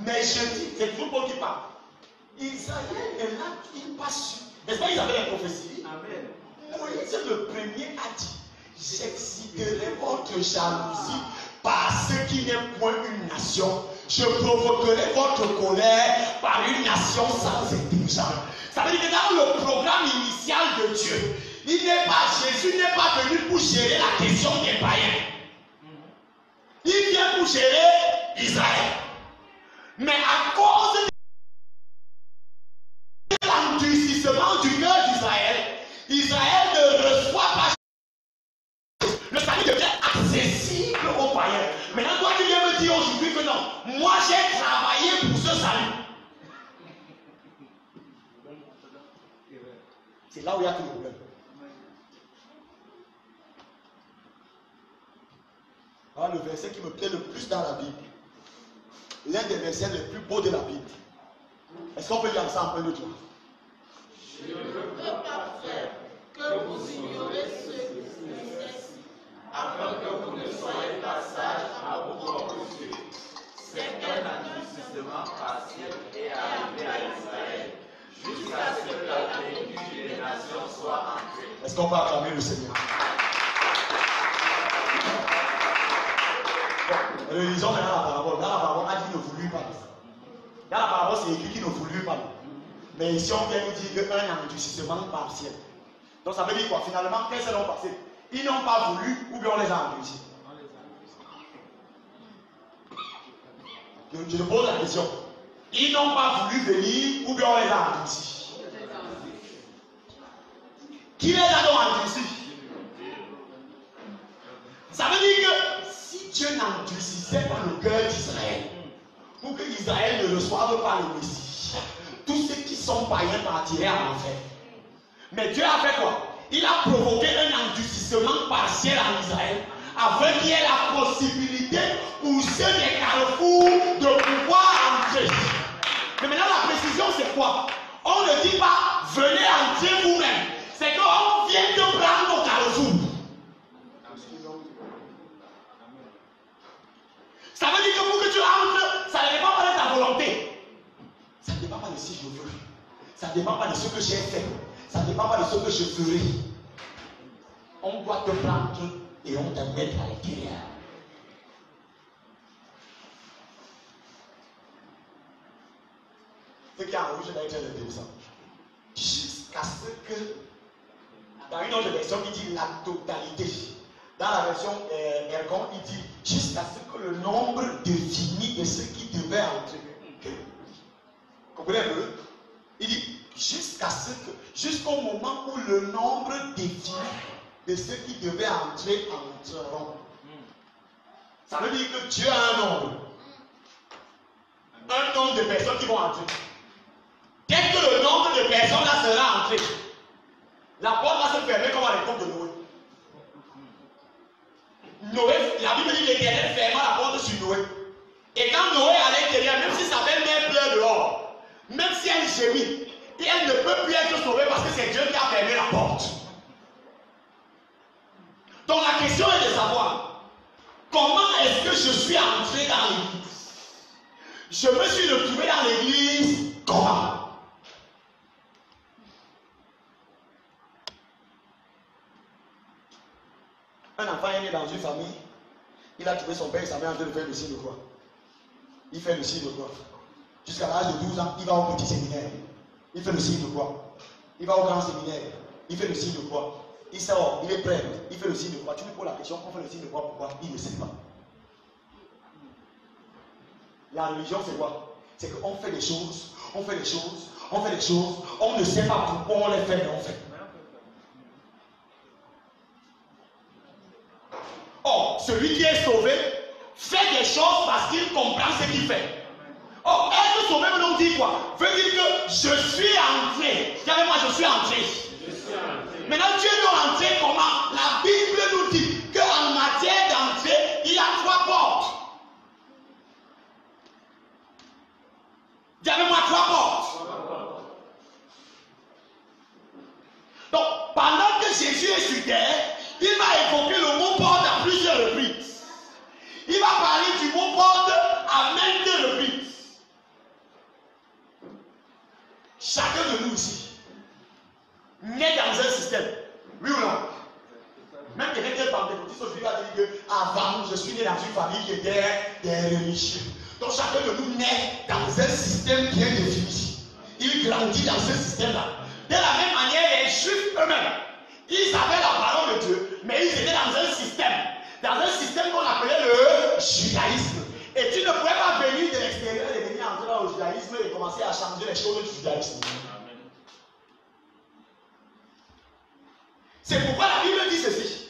Mais je dis, c'est tout le monde qui parle. Israël est là, il pas su. N'est-ce pas, ils avaient la prophétie? Amen. Moïse le premier a dit, j'exciterai votre jalousie par ce qui n'est point une nation. Je provoquerai votre colère par une nation sans intelligence. Ça veut dire que dans le programme initial de Dieu, Jésus n'est pas venu pour gérer la question des païens. Il vient pour gérer Israël. Mais à cause de l'endurcissement du cœur d'Israël, Israël ne reçoit pas. Le salut devient accessible aux païens. Maintenant, toi, tu viens me dire aujourd'hui que non, moi j'ai travaillé pour ce salut. C'est là où il y a tout le problème. Voilà le verset qui me plaît le plus dans la Bible. L'un des versets les plus beaux de la Bible. Est-ce qu'on peut lire ensemble un de toi? Je ne veux pas faire que vous ignorez ce qui nécessite, afin que vous ne soyez pas sages à vos propres yeux. C'est qu'un endurcissement partiel est arrivé à Israël, jusqu'à ce que la plénitude des nations soit entrée. Est-ce qu'on peut acclamer le Seigneur? Bon, lisons maintenant la parabole. Dans la parabole, on a dit qu'il ne voulut pas. Dans la parabole, c'est écrit qu'il ne voulut pas. Mais ici, on vient nous dire qu'un endurcissement partiel. Donc ça veut dire quoi? Finalement, qu'est-ce qu'ils ont passé? Ils n'ont pas voulu ou bien on les a endurcis? Je te pose la question. Ils n'ont pas voulu venir ou bien on les a endurcis? Qui les a donc endurcis? Ça veut dire que si Dieu n'endurcissait pas le cœur d'Israël, pour que Israël ne reçoive pas le Messie, tous ceux qui sont païens partiraient en enfer. Mais Dieu a fait quoi? Il a provoqué un endurcissement partiel en Israël, afin qu'il y ait la possibilité pour ceux des carrefours de pouvoir entrer. Mais maintenant la précision c'est quoi? On ne dit pas venez entrer vous-même, c'est qu'on vient de prendre au carrefour. Ça veut dire que pour que tu entres, ça ne dépend pas de ta volonté. Ça ne dépend pas de si je veux. Ça ne dépend pas de ce que j'ai fait. Ça ne dépend pas de ce que je ferai. On doit te prendre et on te mettre à l'intérieur. Ce qui est en rouge, c'est intéressant. Jusqu'à ce que, dans une autre version, il dit la totalité. Dans la version Ergon, il dit jusqu'à ce que le nombre défini de ceux qui devaient entrer. Comprenez un peu? Il dit jusqu'au moment où le nombre défini de ceux qui devaient entrer entreront. Ça veut dire que Dieu a un nombre. Un nombre de personnes qui vont entrer. Dès que le nombre de personnes là sera entré, la porte va se fermer comme à l'époque de Noé. Noé, la Bible dit l'Éternel ferma la porte sur Noé. Et quand Noé à l'intérieur, même si sa belle-mère pleure dehors, même si elle gémit, elle ne peut plus être sauvée parce que c'est Dieu qui a fermé la porte. Donc la question est de savoir, Comment est-ce que je suis entré dans l'église? Je me suis retrouvé dans l'église comment? Un enfant est né dans une famille, il a trouvé son père et sa mère en train de faire le signe de croix. Il fait le signe de croix. Jusqu'à l'âge de 12 ans, il va au petit séminaire. Il fait le signe de croix. Il va au grand séminaire. Il fait le signe de croix. Il sort, il est prêt. Il fait le signe de croix. Tu lui poses la question, on fait le signe de croix, pourquoi? Il ne sait pas. La religion, c'est quoi? C'est qu'on fait des choses, on fait des choses, on fait des choses, on ne sait pas pourquoi on les fait, mais on fait. Or, celui qui est sauvé fait des choses parce qu'il comprend ce qu'il fait. Or, être sauvé veut dire quoi? Veut dire que je suis entré. Dis avec moi, je suis entré. Maintenant, Dieu nous entrer comment? La Bible nous dit qu'en matière d'entrée, il y a 3 portes. Dis avec moi, 3 portes. Donc, pendant que Jésus est sur terre, il va évoquer le mot porte à plusieurs reprises. Il va parler du mot porte à maintes reprises. Chacun de nous ici naît dans un système. Oui ou non? Même quelqu'un qui est pentecôtiste aujourd'hui va dire que avant, je suis né dans une famille qui était des religieux. Donc chacun de nous naît dans un système bien défini. Il grandit dans ce système-là. De la même manière, les Juifs eux-mêmes, ils avaient la parole de Dieu, mais ils étaient dans un système qu'on appelait le judaïsme. Et tu ne pouvais pas venir de l'extérieur et venir entrer dans le judaïsme et commencer à changer les choses du judaïsme. C'est pourquoi la Bible dit ceci.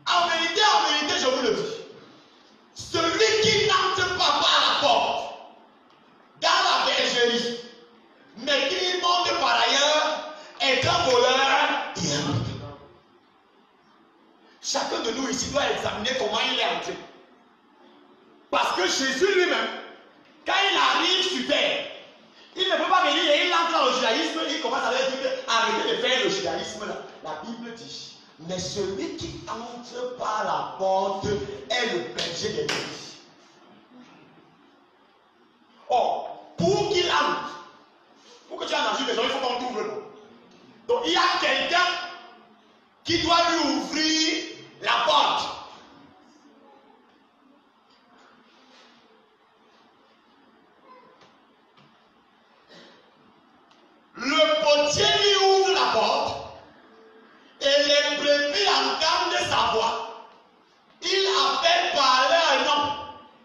En vérité, je vous le dis. Celui qui n'entre pas par la porte, dans la bergerie, mais qui monte par ailleurs, est un voleur et un loup. Chacun de nous ici doit examiner comment il est entré. Parce que Jésus lui-même, quand il arrive sur terre, il ne peut pas venir et il entre dans le judaïsme, il commence à leur dire arrêtez de faire le judaïsme là. La Bible dit, mais celui qui entre par la porte est le berger des brebis. Or, pour qu'il entre, pour que tu entres dans une maison, il faut qu'on t'ouvre le. Donc il y a quelqu'un qui doit lui ouvrir la porte. Le potier lui ouvre la porte et les brebis entendent sa voix. Il appelle par leur nom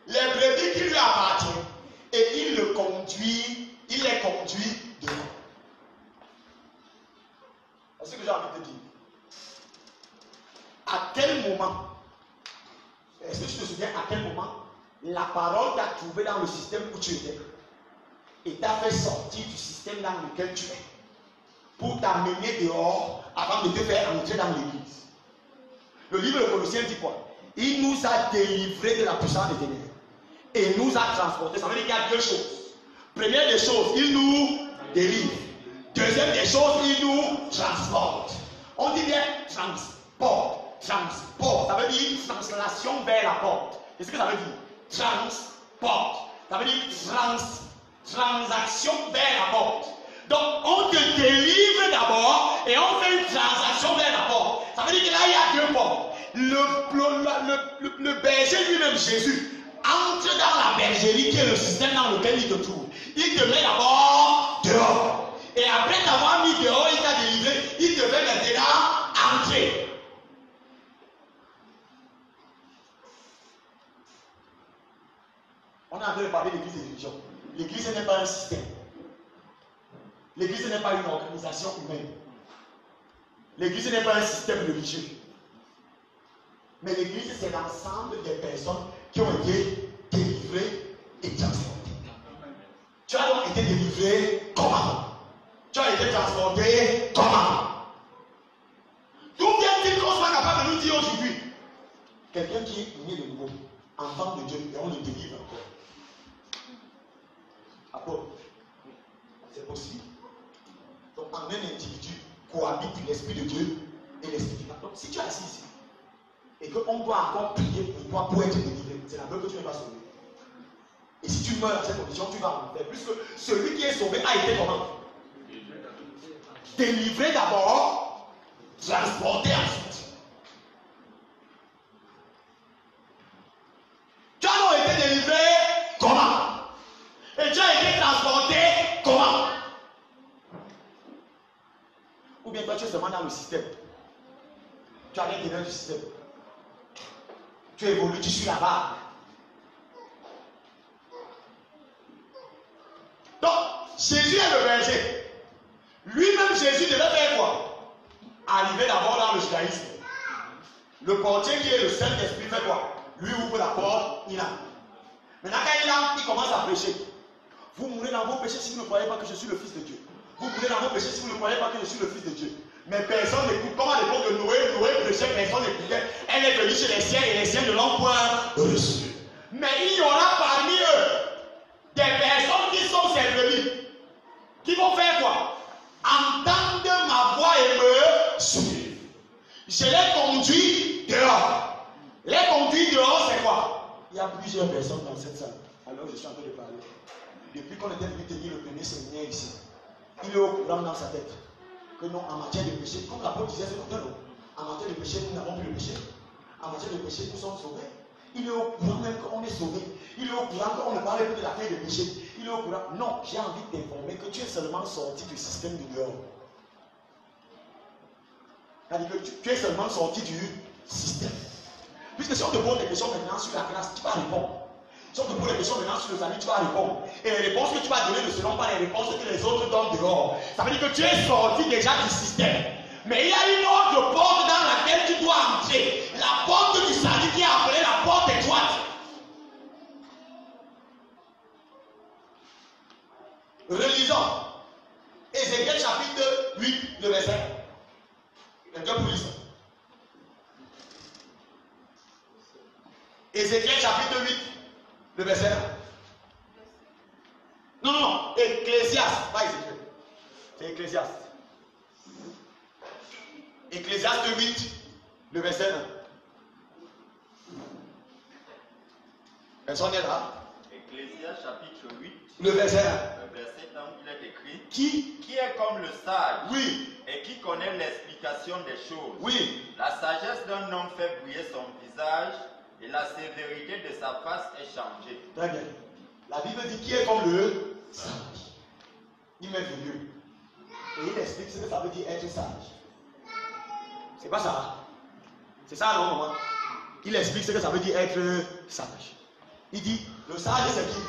les brebis qui lui appartiennent et il les conduit devant. C'est ce que j'ai envie de dire. À quel moment, est-ce que tu te souviens à quel moment la parole t'a trouvé dans le système où tu étais et t'a fait sortir du système dans lequel tu es pour t'amener dehors avant de te faire entrer dans l'église? Le livre de Colossiens dit quoi? Il nous a délivrés de la puissance des ténèbres et nous a transportés. Ça veut dire qu'il y a 2 choses. Première des choses, il nous délivre. Deuxième des choses, il nous transporte. On dit bien transport. Transport, ça veut dire translation vers la porte. Qu'est-ce que ça veut dire? Transport. Ça veut dire transaction vers la porte. Donc, on te délivre d'abord et on fait une transaction vers la porte. Ça veut dire que là, il y a 2 portes. Le berger lui-même, Jésus, entre dans la bergerie qui est le système dans lequel il te trouve. Il te met d'abord dehors. Et après t'avoir mis dehors, il t'a délivré, il te fait maintenant entrer. On est en train de parler de l'église et de religion. L'église n'est pas un système. L'église n'est pas une organisation humaine. L'église n'est pas un système religieux. Mais l'église, c'est l'ensemble des personnes qui ont été délivrées et transportées. Tu as donc été délivré comment? Tu as été transporté comment? D'où vient-il qu'on soit capable de nous dire aujourd'hui? Quelqu'un qui est né de nouveau, enfant de Dieu, et on le délivre encore. Apôtre, c'est possible. en un individu cohabite l'Esprit de Dieu et l'Esprit du mal. Donc si tu es assis ici, et qu'on doit encore prier pour toi pour être délivré, c'est la preuve que tu n'es pas sauvé. Et si tu meurs dans cette condition, tu vas en enfer. Puisque celui qui est sauvé a été comment? Délivré d'abord, transporté ensuite. Tu as donc été délivré comment? Et tu as été transporté comment? Ou bien toi tu es seulement dans le système. Tu as rien qui vient du système. Tu évolues, tu suis là-bas. Donc, Jésus est le berger. Lui-même, Jésus devait faire quoi? Arriver d'abord dans le judaïsme. Le portier qui est le Saint-Esprit fait quoi? Lui ouvre la porte, il a. Maintenant, quand il a, il commence à prêcher. Vous mourrez dans vos péchés si vous ne croyez pas que je suis le Fils de Dieu. Vous mourrez dans vos péchés si vous ne croyez pas que je suis le Fils de Dieu. Mais personne n'écoute. Comme à l'époque de Noé, Noé prêchait, personne n'écoutait. Elle est venue chez les siens et les siens ne l'ont point reçu. Mais il y aura parmi eux des personnes qui sont servies, qui vont faire quoi? Entendre ma voix et me suivre. Je les conduis dehors. Les conduits dehors, c'est quoi? Il y a plusieurs personnes dans cette salle. Alors je suis en train de parler. Depuis qu'on était venu tenir le premier séminaire ici, il est au courant dans sa tête que non, en matière de péché, comme l'apôtre disait ce matin, en matière de péché, nous n'avons plus le péché. En matière de péché, nous sommes sauvés. Il est au courant même qu'on est sauvé. Il est au courant qu'on ne parle plus de la fin de péché. Il est au courant. Non, j'ai envie de t'informer que tu es seulement sorti du système du dehors. C'est-à-dire que tu es seulement sorti du système. Puisque si on te pose des questions maintenant sur la grâce, tu vas répondre. Si on te pose des questions maintenant sur le salut, tu vas répondre. Et les réponses que tu vas donner ne seront pas les réponses que les autres donnent dehors. Ça veut dire que tu es sorti déjà du système. Mais il y a une autre porte dans laquelle tu dois entrer. La porte du salut qui est appelée la porte étroite. Relisons. Ézéchiel chapitre 8, le verset. Quelqu'un pour lire ça. Ézéchiel chapitre 8, le verset 1. Non, Ecclésiaste, pas Ézéchiel. C'est Ecclésiaste. Ecclésiaste 8, le verset 1. Personne n'est là. Ecclésiaste chapitre 8, le verset 1. Le verset 1, il est écrit. Qui est comme le sage? Oui. Et qui connaît l'explication des choses? Oui. La sagesse d'un homme fait briller son visage et la sévérité de sa face est changée. Très bien. La Bible dit qui est comme le sage. Il met vieux. Et il explique ce que ça veut dire être sage. C'est pas ça. C'est ça, non, maman? Il explique ce que ça veut dire être sage. Il dit, le sage, c'est qui?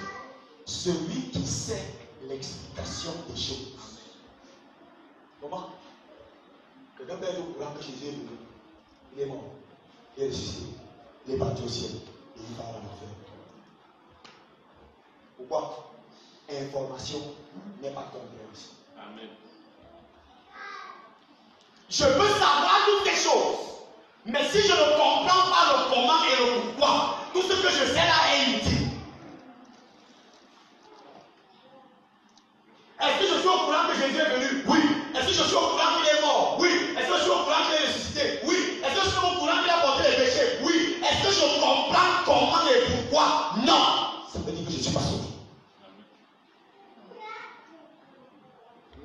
Celui qui sait l'explication des choses. Comment? Quelqu'un peut être au courant que Jésus est venu. Il est mort. Il est ressuscité. Il est parti au ciel. Et il va à l'enfer. Pourquoi? Information n'est pas compréhension. Amen. Je peux savoir toutes les choses. Mais si je ne comprends pas le comment et le pourquoi, tout ce que je sais là est inutile. Est-ce que je suis au courant que Jésus est venu? Oui. Est-ce que je suis au courant qu'il est mort? Oui. Est-ce que je suis au courant qu'il est ressuscité? Oui. Est-ce que je suis au courant qu'il a porté les péchés? Oui. Est-ce que je comprends comment et pourquoi? Non. Ça veut dire que je ne suis pas sauvé.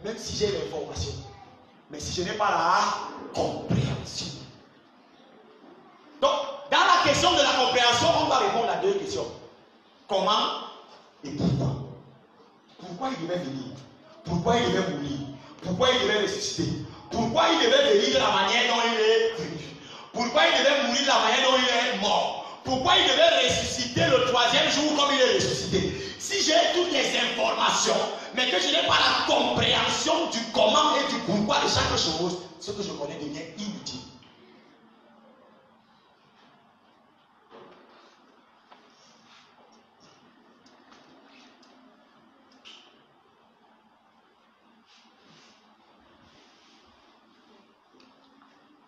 Même si j'ai l'information, mais si je n'ai pas la compréhension. Donc, dans la question de la compréhension, on va répondre à deux questions. Comment et pourquoi? Pourquoi il devait venir? Pourquoi il devait mourir? Pourquoi il devait ressusciter? Pourquoi il devait venir de la manière dont il est venu? Pourquoi il devait mourir de la manière dont il est mort? Pourquoi il devait ressusciter le troisième jour comme il est ressuscité? Si j'ai toutes les informations, mais que je n'ai pas la compréhension du comment et du pourquoi de chaque chose, ce que je connais devient inutile.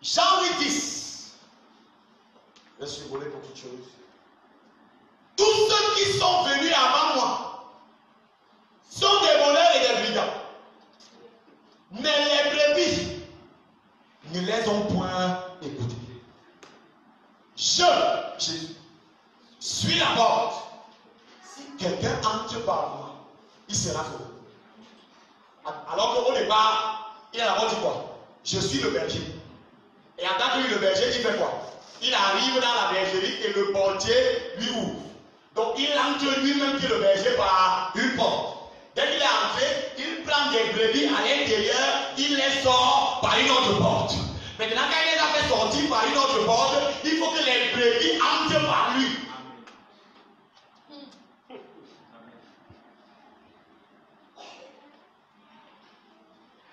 Jean 8:10. Je suis volé pour toute chose. Tous ceux qui sont venus avant moi sont des voleurs et des brigands. Mais les Alors qu'au départ, il a d'abord dit quoi? Je suis le berger. Et en tant que le berger, il fait quoi? Il arrive dans la bergerie et le portier lui ouvre. Donc il entre lui-même qui est le berger par une porte. Dès qu'il est entré, il prend des brebis à l'intérieur, il les sort par une autre porte. Maintenant, quand il les a fait sortir par une autre porte, il faut que les brebis entrent par lui.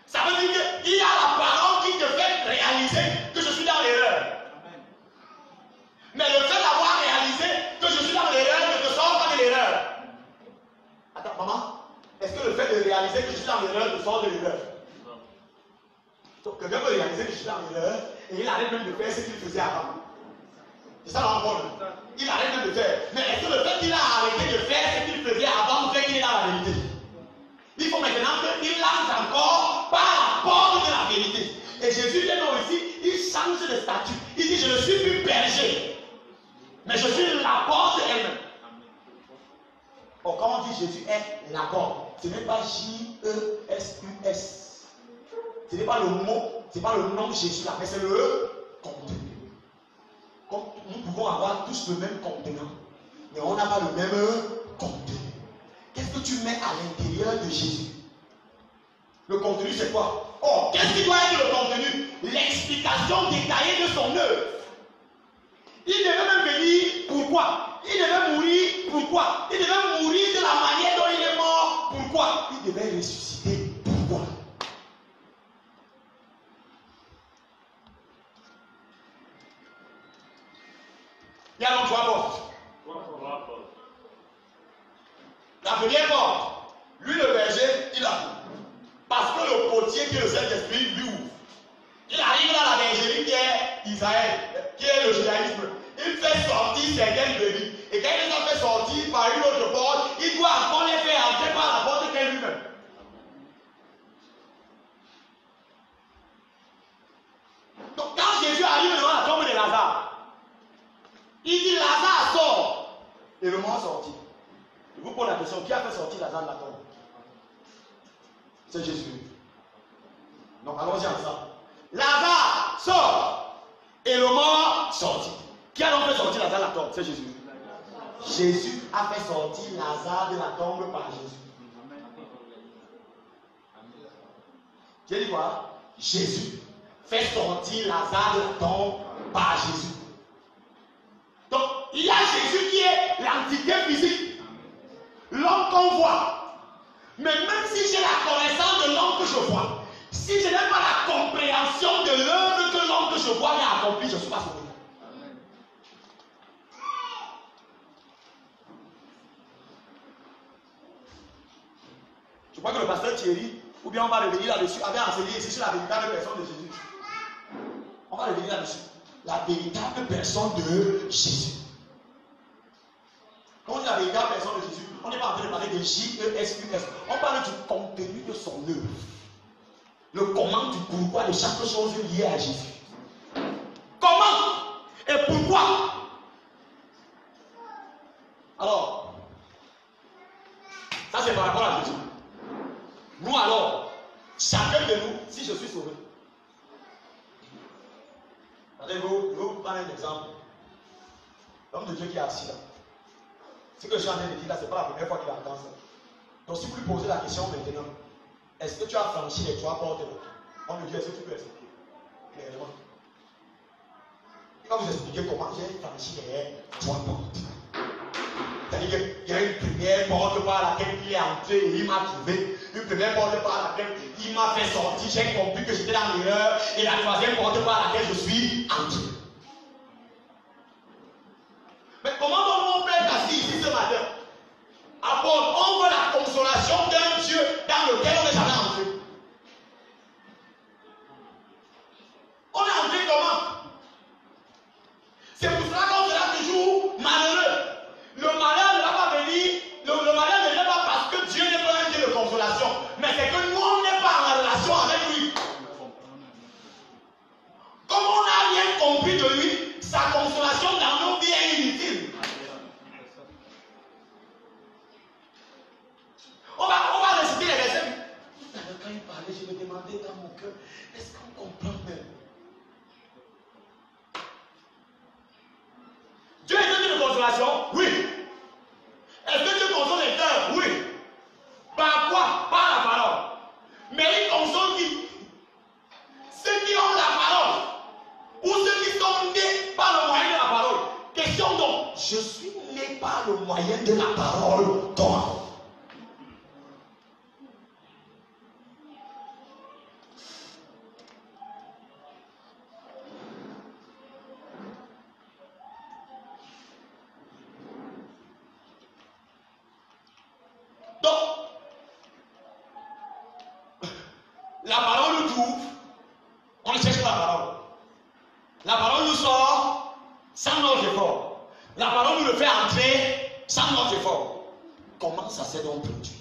Ça veut dire qu'il y a la parole qui te fait réaliser que je suis dans l'erreur. Mais le fait d'avoir réalisé que je suis dans l'erreur ne te sort pas de l'erreur. Attends, maman, est-ce que le fait de réaliser que je suis dans l'erreur te sort de l'erreur? Donc, quelqu'un peut réaliser que je suis dans l'erreur et il arrête même de faire ce qu'il faisait avant. C'est ça l'envol. Il arrête même de faire. Mais est-ce que le fait qu'il a arrêté de faire ce qu'il faisait avant fait qu'il est dans la vérité? Il faut maintenant qu'il lance encore par la porte de la vérité. Et Jésus vient aussi, il change de statut. Il dit, je ne suis plus berger, mais je suis la porte elle-même. Or, quand on dit Jésus est la porte, ce n'est pas J-E-S-U-S. Ce n'est pas le mot, ce n'est pas le nom de Jésus là, mais c'est le contenu. Comme nous pouvons avoir tous le même contenant, mais on n'a pas le même contenu. Qu'est-ce que tu mets à l'intérieur de Jésus? Le contenu, c'est quoi? Oh, qu'est-ce qui doit être le contenu? L'explication détaillée de son œuvre. Il devait même venir, pourquoi? Il devait mourir, pourquoi? Il devait mourir de la manière dont il est mort, pourquoi? Il devait ressusciter, pourquoi? Il y a donc trois portes. La première porte, lui le berger, il a. Parce que le potier qui est le Saint-Esprit lui ouvre. Il arrive dans la bergerie qui est Israël, qui est le judaïsme. Il fait sortir certaines brebis. Et quand il les a fait sortir par une autre porte, il doit encore les faire entrer par la porte qu'est lui-même. Donc quand Jésus arrive devant la tombe de Lazare, il dit Lazare sort. Et le mort est sorti. Je vous pose la question, qui a fait sortir Lazare de la tombe? C'est Jésus. Donc allons-y ensemble. Lazare sort. Et le mort sortit. Qui a donc fait sortir Lazare de la tombe? C'est Jésus. Jésus a fait sortir Lazare de la tombe par Jésus. J'ai dit quoi? Jésus fait sortir Lazare de la tombe par Jésus. Donc, il y a Jésus qui est l'entité physique. L'homme qu'on voit. Mais même si j'ai la connaissance de l'homme que je vois, si je n'ai pas la compréhension de l'œuvre que l'homme que je vois a accompli, je ne suis pas sauvé. Je crois que le pasteur Thierry, ou bien on va revenir là-dessus, avait enseigné ici sur la véritable personne de Jésus. On va revenir là-dessus. La véritable personne de Jésus. Quand on dit la véritable personne de Jésus, on n'est pas en train de parler de J-E-S-U-S. On parle du contenu de son œuvre. Le comment, du pourquoi de chaque chose liée à Jésus. Comment et pourquoi? Alors, ça c'est par rapport à Jésus. Nous alors, chacun de nous, si je suis sauvé. Attendez-vous, je vais vous prendre un exemple. L'homme de Dieu qui est assis là. Ce que je suis en train de dire là, ce n'est pas la première fois qu'il entend ça. Donc si vous lui posez la question maintenant, est-ce que tu as franchi les trois portes? On lui dit, est-ce que tu peux expliquer clairement? Il va vous expliquer comment j'ai franchi les trois portes. C'est-à-dire qu'il y a une première porte par laquelle il est entré et il m'a trouvé. Une première porte par laquelle il m'a fait sortir. J'ai compris que j'étais dans l'erreur. Et la troisième porte par laquelle je suis entré. Mais comment mon père est assis ici ce matin? Apôtre, on veut la consolation d'un Dieu dans lequel on n'est jamais entré. On est entré comment? C'est pour cela qu'on sera toujours malheureux. Le malheur ne va pas venir, le malheur ne vient pas parce que Dieu n'est pas un Dieu de consolation, mais c'est que nous on n'est pas en relation avec lui. Comme on n'a rien compris demandé dans mon cœur, est-ce qu'on comprend même? Dieu est un Dieu de consolation? Oui. Est-ce que Dieu console les cœurs? Oui. Par quoi? Par la parole. Mais il console qui? Ceux qui ont la parole. Ou ceux qui sont nés par le moyen de la parole. Question donc, je suis né par le moyen de la parole. Comment? Donc, la parole nous trouve, on ne cherche pas la parole. La parole nous sort sans notre effort. La parole nous le fait entrer sans notre effort. Comment ça s'est donc produit?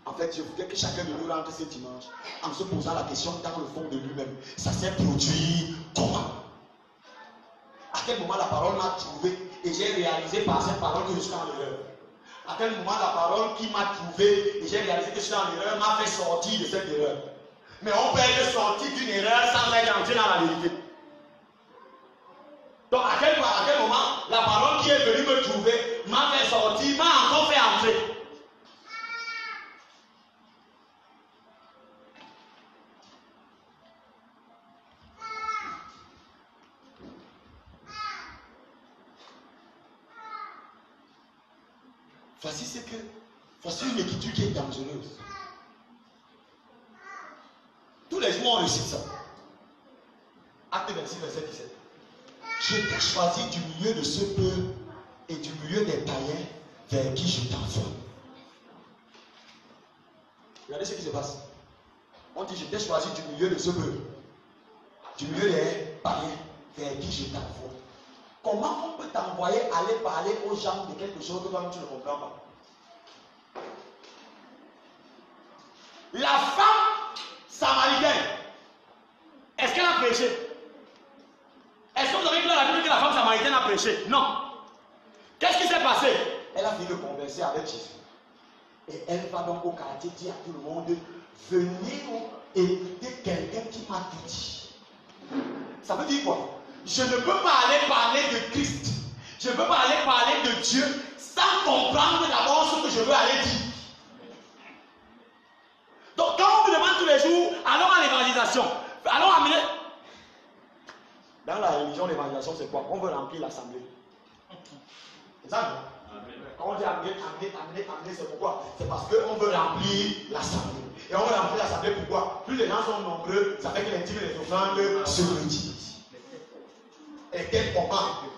En fait, je voudrais que chacun de nous rentre ce dimanche en se posant la question dans le fond de lui-même. Ça s'est produit comment? À quel moment la parole m'a trouvé et j'ai réalisé par cette parole que je suis en erreur? À quel moment la parole qui m'a trouvé et j'ai réalisé que je suis en erreur m'a fait sortir de cette erreur? Mais on peut être sorti d'une erreur sans être entré dans la vérité. Donc à quel moment la parole qui est venue me trouver m'a fait sortir, m'a encore fait entrer? Voici une écriture qui est dangereuse. Tous les jours on récite ça. Acte 26, verset 17. Je t'ai choisi du milieu de ce peuple et du milieu des païens vers qui je t'envoie. Regardez ce qui se passe. On dit je t'ai choisi du milieu de ce peuple, du milieu des païens vers qui je t'envoie. Comment on peut t'envoyer aller parler aux gens de quelque chose que toi tu ne comprends pas? La femme samaritaine, est-ce qu'elle a prêché? Est-ce que vous avez vu dans la Bible que la femme samaritaine a prêché? Non. Qu'est-ce qui s'est passé? Elle a fini de converser avec Jésus. Et elle va donc au quartier dire à tout le monde, venez écouter quelqu'un qui m'a tout dit. Ça veut dire quoi? Je ne peux pas aller parler de Christ. Je ne peux pas aller parler de Dieu sans comprendre d'abord ce que je veux aller dire. Donc quand on vous demande tous les jours, allons à l'évangélisation, allons amener. Dans la religion, l'évangélisation c'est quoi? On veut remplir l'assemblée. C'est ça, non? Quand on dit amener, c'est pourquoi? C'est parce qu'on veut remplir l'assemblée. Et on veut remplir l'assemblée pourquoi? Plus les gens sont nombreux, ça fait que les dîmes et les offrandes se multiplient. Et quel moment?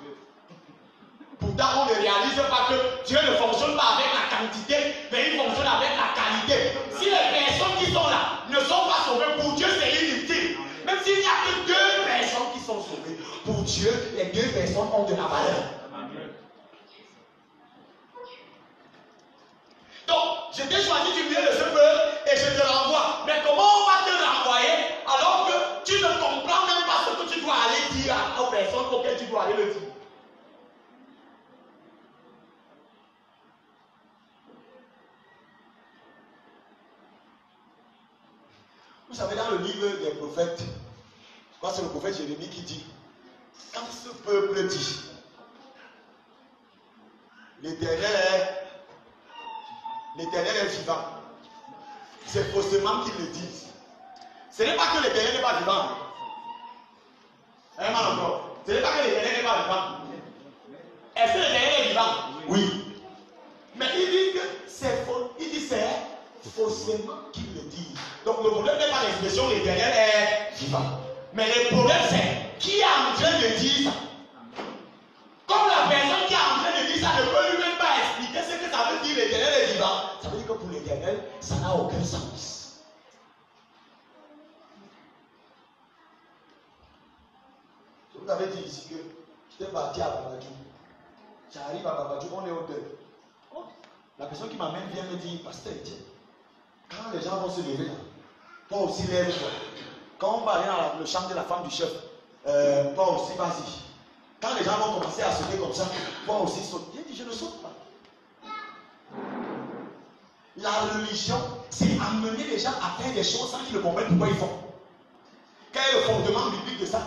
Pourtant, on ne réalise pas que Dieu ne fonctionne pas avec la quantité, mais il fonctionne avec la qualité. Si les personnes qui sont là ne sont pas sauvées, pour Dieu c'est inutile. Même s'il n'y a que 2 personnes qui sont sauvées, pour Dieu, les 2 personnes ont de la valeur. Donc, je t'ai choisi du milieu de ce peuple et je te renvoie. Mais comment on va te renvoyer alors que tu ne comprends même pas ce que tu dois aller dire aux personnes auxquelles tu dois aller le dire? Vous savez, dans le livre des prophètes, je crois que c'est le prophète Jérémie qui dit, quand ce peuple dit, l'Éternel est vivant, c'est faussement qu'ils le disent. Ce n'est pas que l'Éternel n'est pas vivant. Ce n'est pas que l'Éternel n'est pas vivant. Est-ce que l'Éternel est vivant? Oui. Mais ils disent que c'est faux. Ils disent que c'est faussement qu'ils le disent. Donc le problème n'est pas l'expression l'Éternel est vivant. Mais le problème c'est qui est en train de dire ça. Comme la personne qui est en train de dire ça ne peut lui-même pas expliquer ce que ça veut dire l'Éternel est vivant, ça veut dire que pour l'Éternel, ça n'a aucun sens. Je vous avais dit ici que j'étais parti à Babadou. J'arrive à Babadou, on est au deuil. La personne qui m'amène vient me dire, pasteur, tiens, quand les gens vont se lever là, toi aussi lève-toi. Quand on va aller dans le champ de la femme du chef, toi aussi vas-y. Quand les gens vont commencer à sauter comme ça, toi aussi saute. Il dit, je ne saute pas. La religion, c'est amener les gens à faire des choses sans qu'ils ne comprennent pourquoi ils font. Quel est le fondement biblique de ça?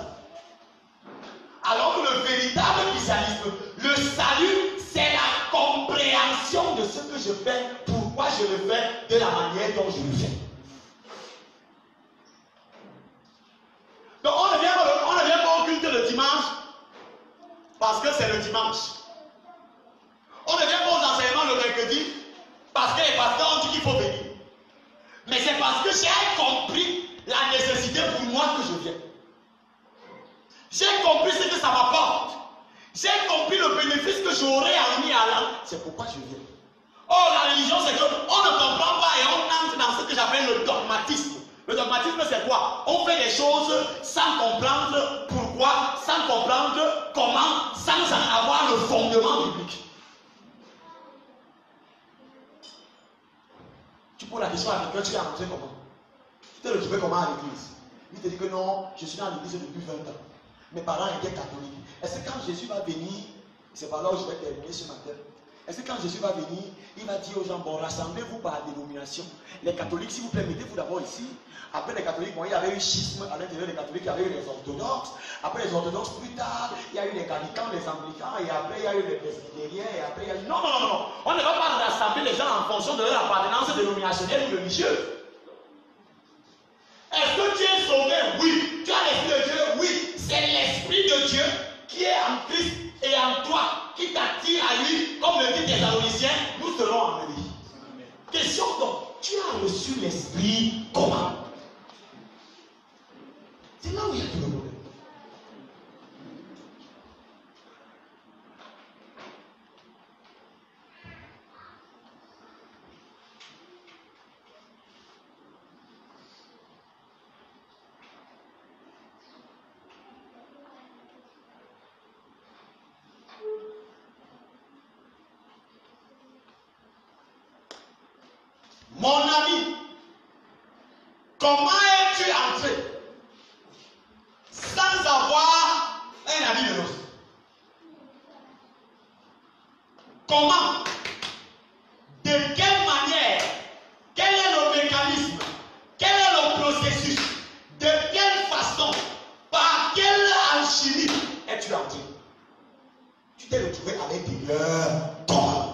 Alors que le véritable christianisme, le salut, c'est la compréhension de ce que je fais, pourquoi je le fais, de la manière dont je le fais. Donc on ne vient pas au culte le dimanche parce que c'est le dimanche. On ne vient pas aux enseignements le mercredi parce que les pasteurs ont dit qu'il faut venir. Mais c'est parce que j'ai compris la nécessité pour moi que je viens. J'ai compris ce que ça m'apporte. J'ai compris le bénéfice que j'aurais en y allant. C'est pourquoi je viens. Oh, la religion, c'est qu'on ne comprend pas et on entre dans ce que j'appelle le dogmatisme. Le dogmatisme, c'est quoi? On fait des choses sans comprendre pourquoi, sans comprendre comment, sans en avoir le fondement biblique. Tu poses la question à quelqu'un, tu es rentré comment? Tu t'es retrouvé comment à l'église? Il te dit que non, je suis dans l'église depuis 20 ans. Mes parents étaient catholiques. Est-ce que quand Jésus va venir, c'est par là où je vais terminer ce matin, est-ce que quand Jésus va venir, il va dire aux gens, bon, rassemblez-vous par dénomination. Les catholiques, s'il vous plaît, mettez-vous d'abord ici. Après les catholiques, bon, il y avait eu schisme à l'intérieur des catholiques, il y avait eu les orthodoxes. Après les orthodoxes, plus tard, il y a eu les gallicans, les anglicans, et après il y a eu les presbytériens, et après il y a eu... Non, non, non, non. On ne va pas rassembler les gens en fonction de leur appartenance dénominationnelle ou religieuse. Est-ce que tu es sauvé? Oui. Tu as l'Esprit de Dieu? Oui. C'est l'Esprit de Dieu qui est en Christ et en toi, qui t'attire à lui, comme le dit Thessaloniciens, nous serons en lui. Question donc, tu as reçu l'Esprit comment? C'est là où il y a tout le problème. Mon ami, comment es-tu entré sans avoir un habit de noces? Comment? De quelle manière? Quel est le mécanisme? Quel est le processus? De quelle façon? Par quelle alchimie es-tu entré? Tu t'es retrouvé à l'intérieur. Comment?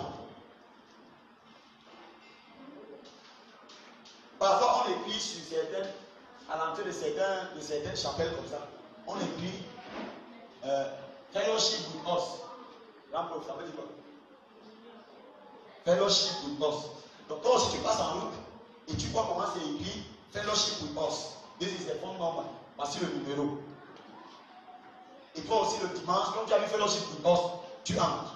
Parfois, on écrit sur certaines, à l'entrée de certaines chapelles comme ça, on écrit Fellowship with us. Ça veut dire quoi? Fellowship with us. Donc, toi aussi, tu passes en route et tu vois comment c'est écrit Fellowship with us. This is the phone number. Voici le numéro. Et toi aussi, le dimanche, quand tu as vu Fellowship with us, tu entres.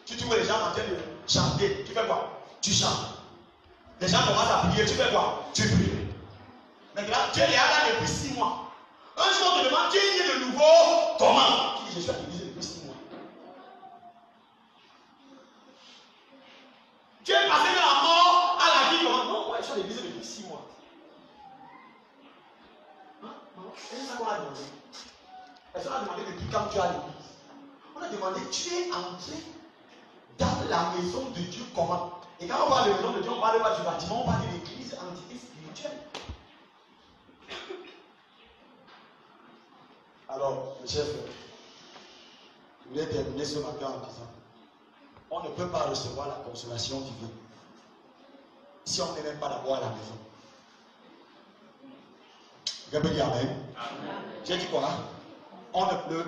Tu vois les gens en train de chanter. Tu fais quoi? Tu chantes. Les gens commencent à prier, tu fais quoi? Tu pries. Maintenant, tu es là depuis 6 mois. Un jour, on te demande, tu es né de nouveau, comment? Tu dis, je suis à l'église depuis 6 mois. Tu es passé de la mort à la vie, comment? Non, ouais, je suis à l'église depuis 6 mois. Hein? C'est ça qu'on a demandé. Est-ce qu'on a demandé depuis quand tu es à l'église? On a demandé, tu es entré dans la maison de Dieu comment? Et quand on parle de la maison de Dieu, on ne parle pas du bâtiment, on parle de l'église, entité spirituelle. Alors, mes chers frères, je voulais terminer ce matin en disant, on ne peut pas recevoir la consolation divine si on n'est même pas d'abord à la maison. Vous pouvez dire Amen. J'ai dit quoi?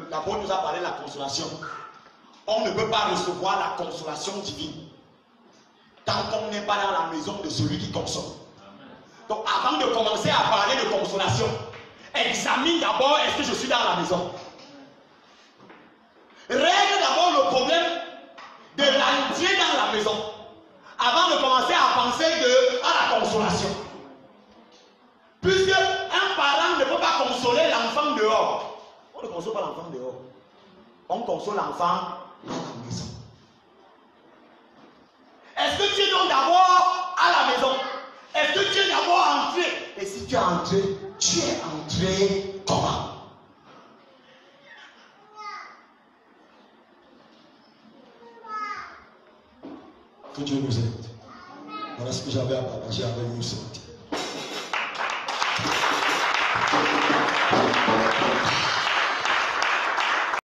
L'apôtre nous a parlé de la consolation. On ne peut pas recevoir la consolation divine tant qu'on n'est pas dans la maison de celui qui console. Donc avant de commencer à parler de consolation, examine d'abord est-ce que je suis dans la maison. Règle d'abord le problème de l'entrée dans la maison avant de commencer à penser à la consolation. Puisque un parent ne peut pas consoler l'enfant dehors. On ne console pas l'enfant dehors. On console l'enfant dans la maison. Est-ce que tu es donc d'abord à la maison? Est-ce que tu es d'abord entré? Et si tu es entré, tu es entré comment? Que Dieu nous aide. Voilà ce que j'avais à partager avec nous ce matin.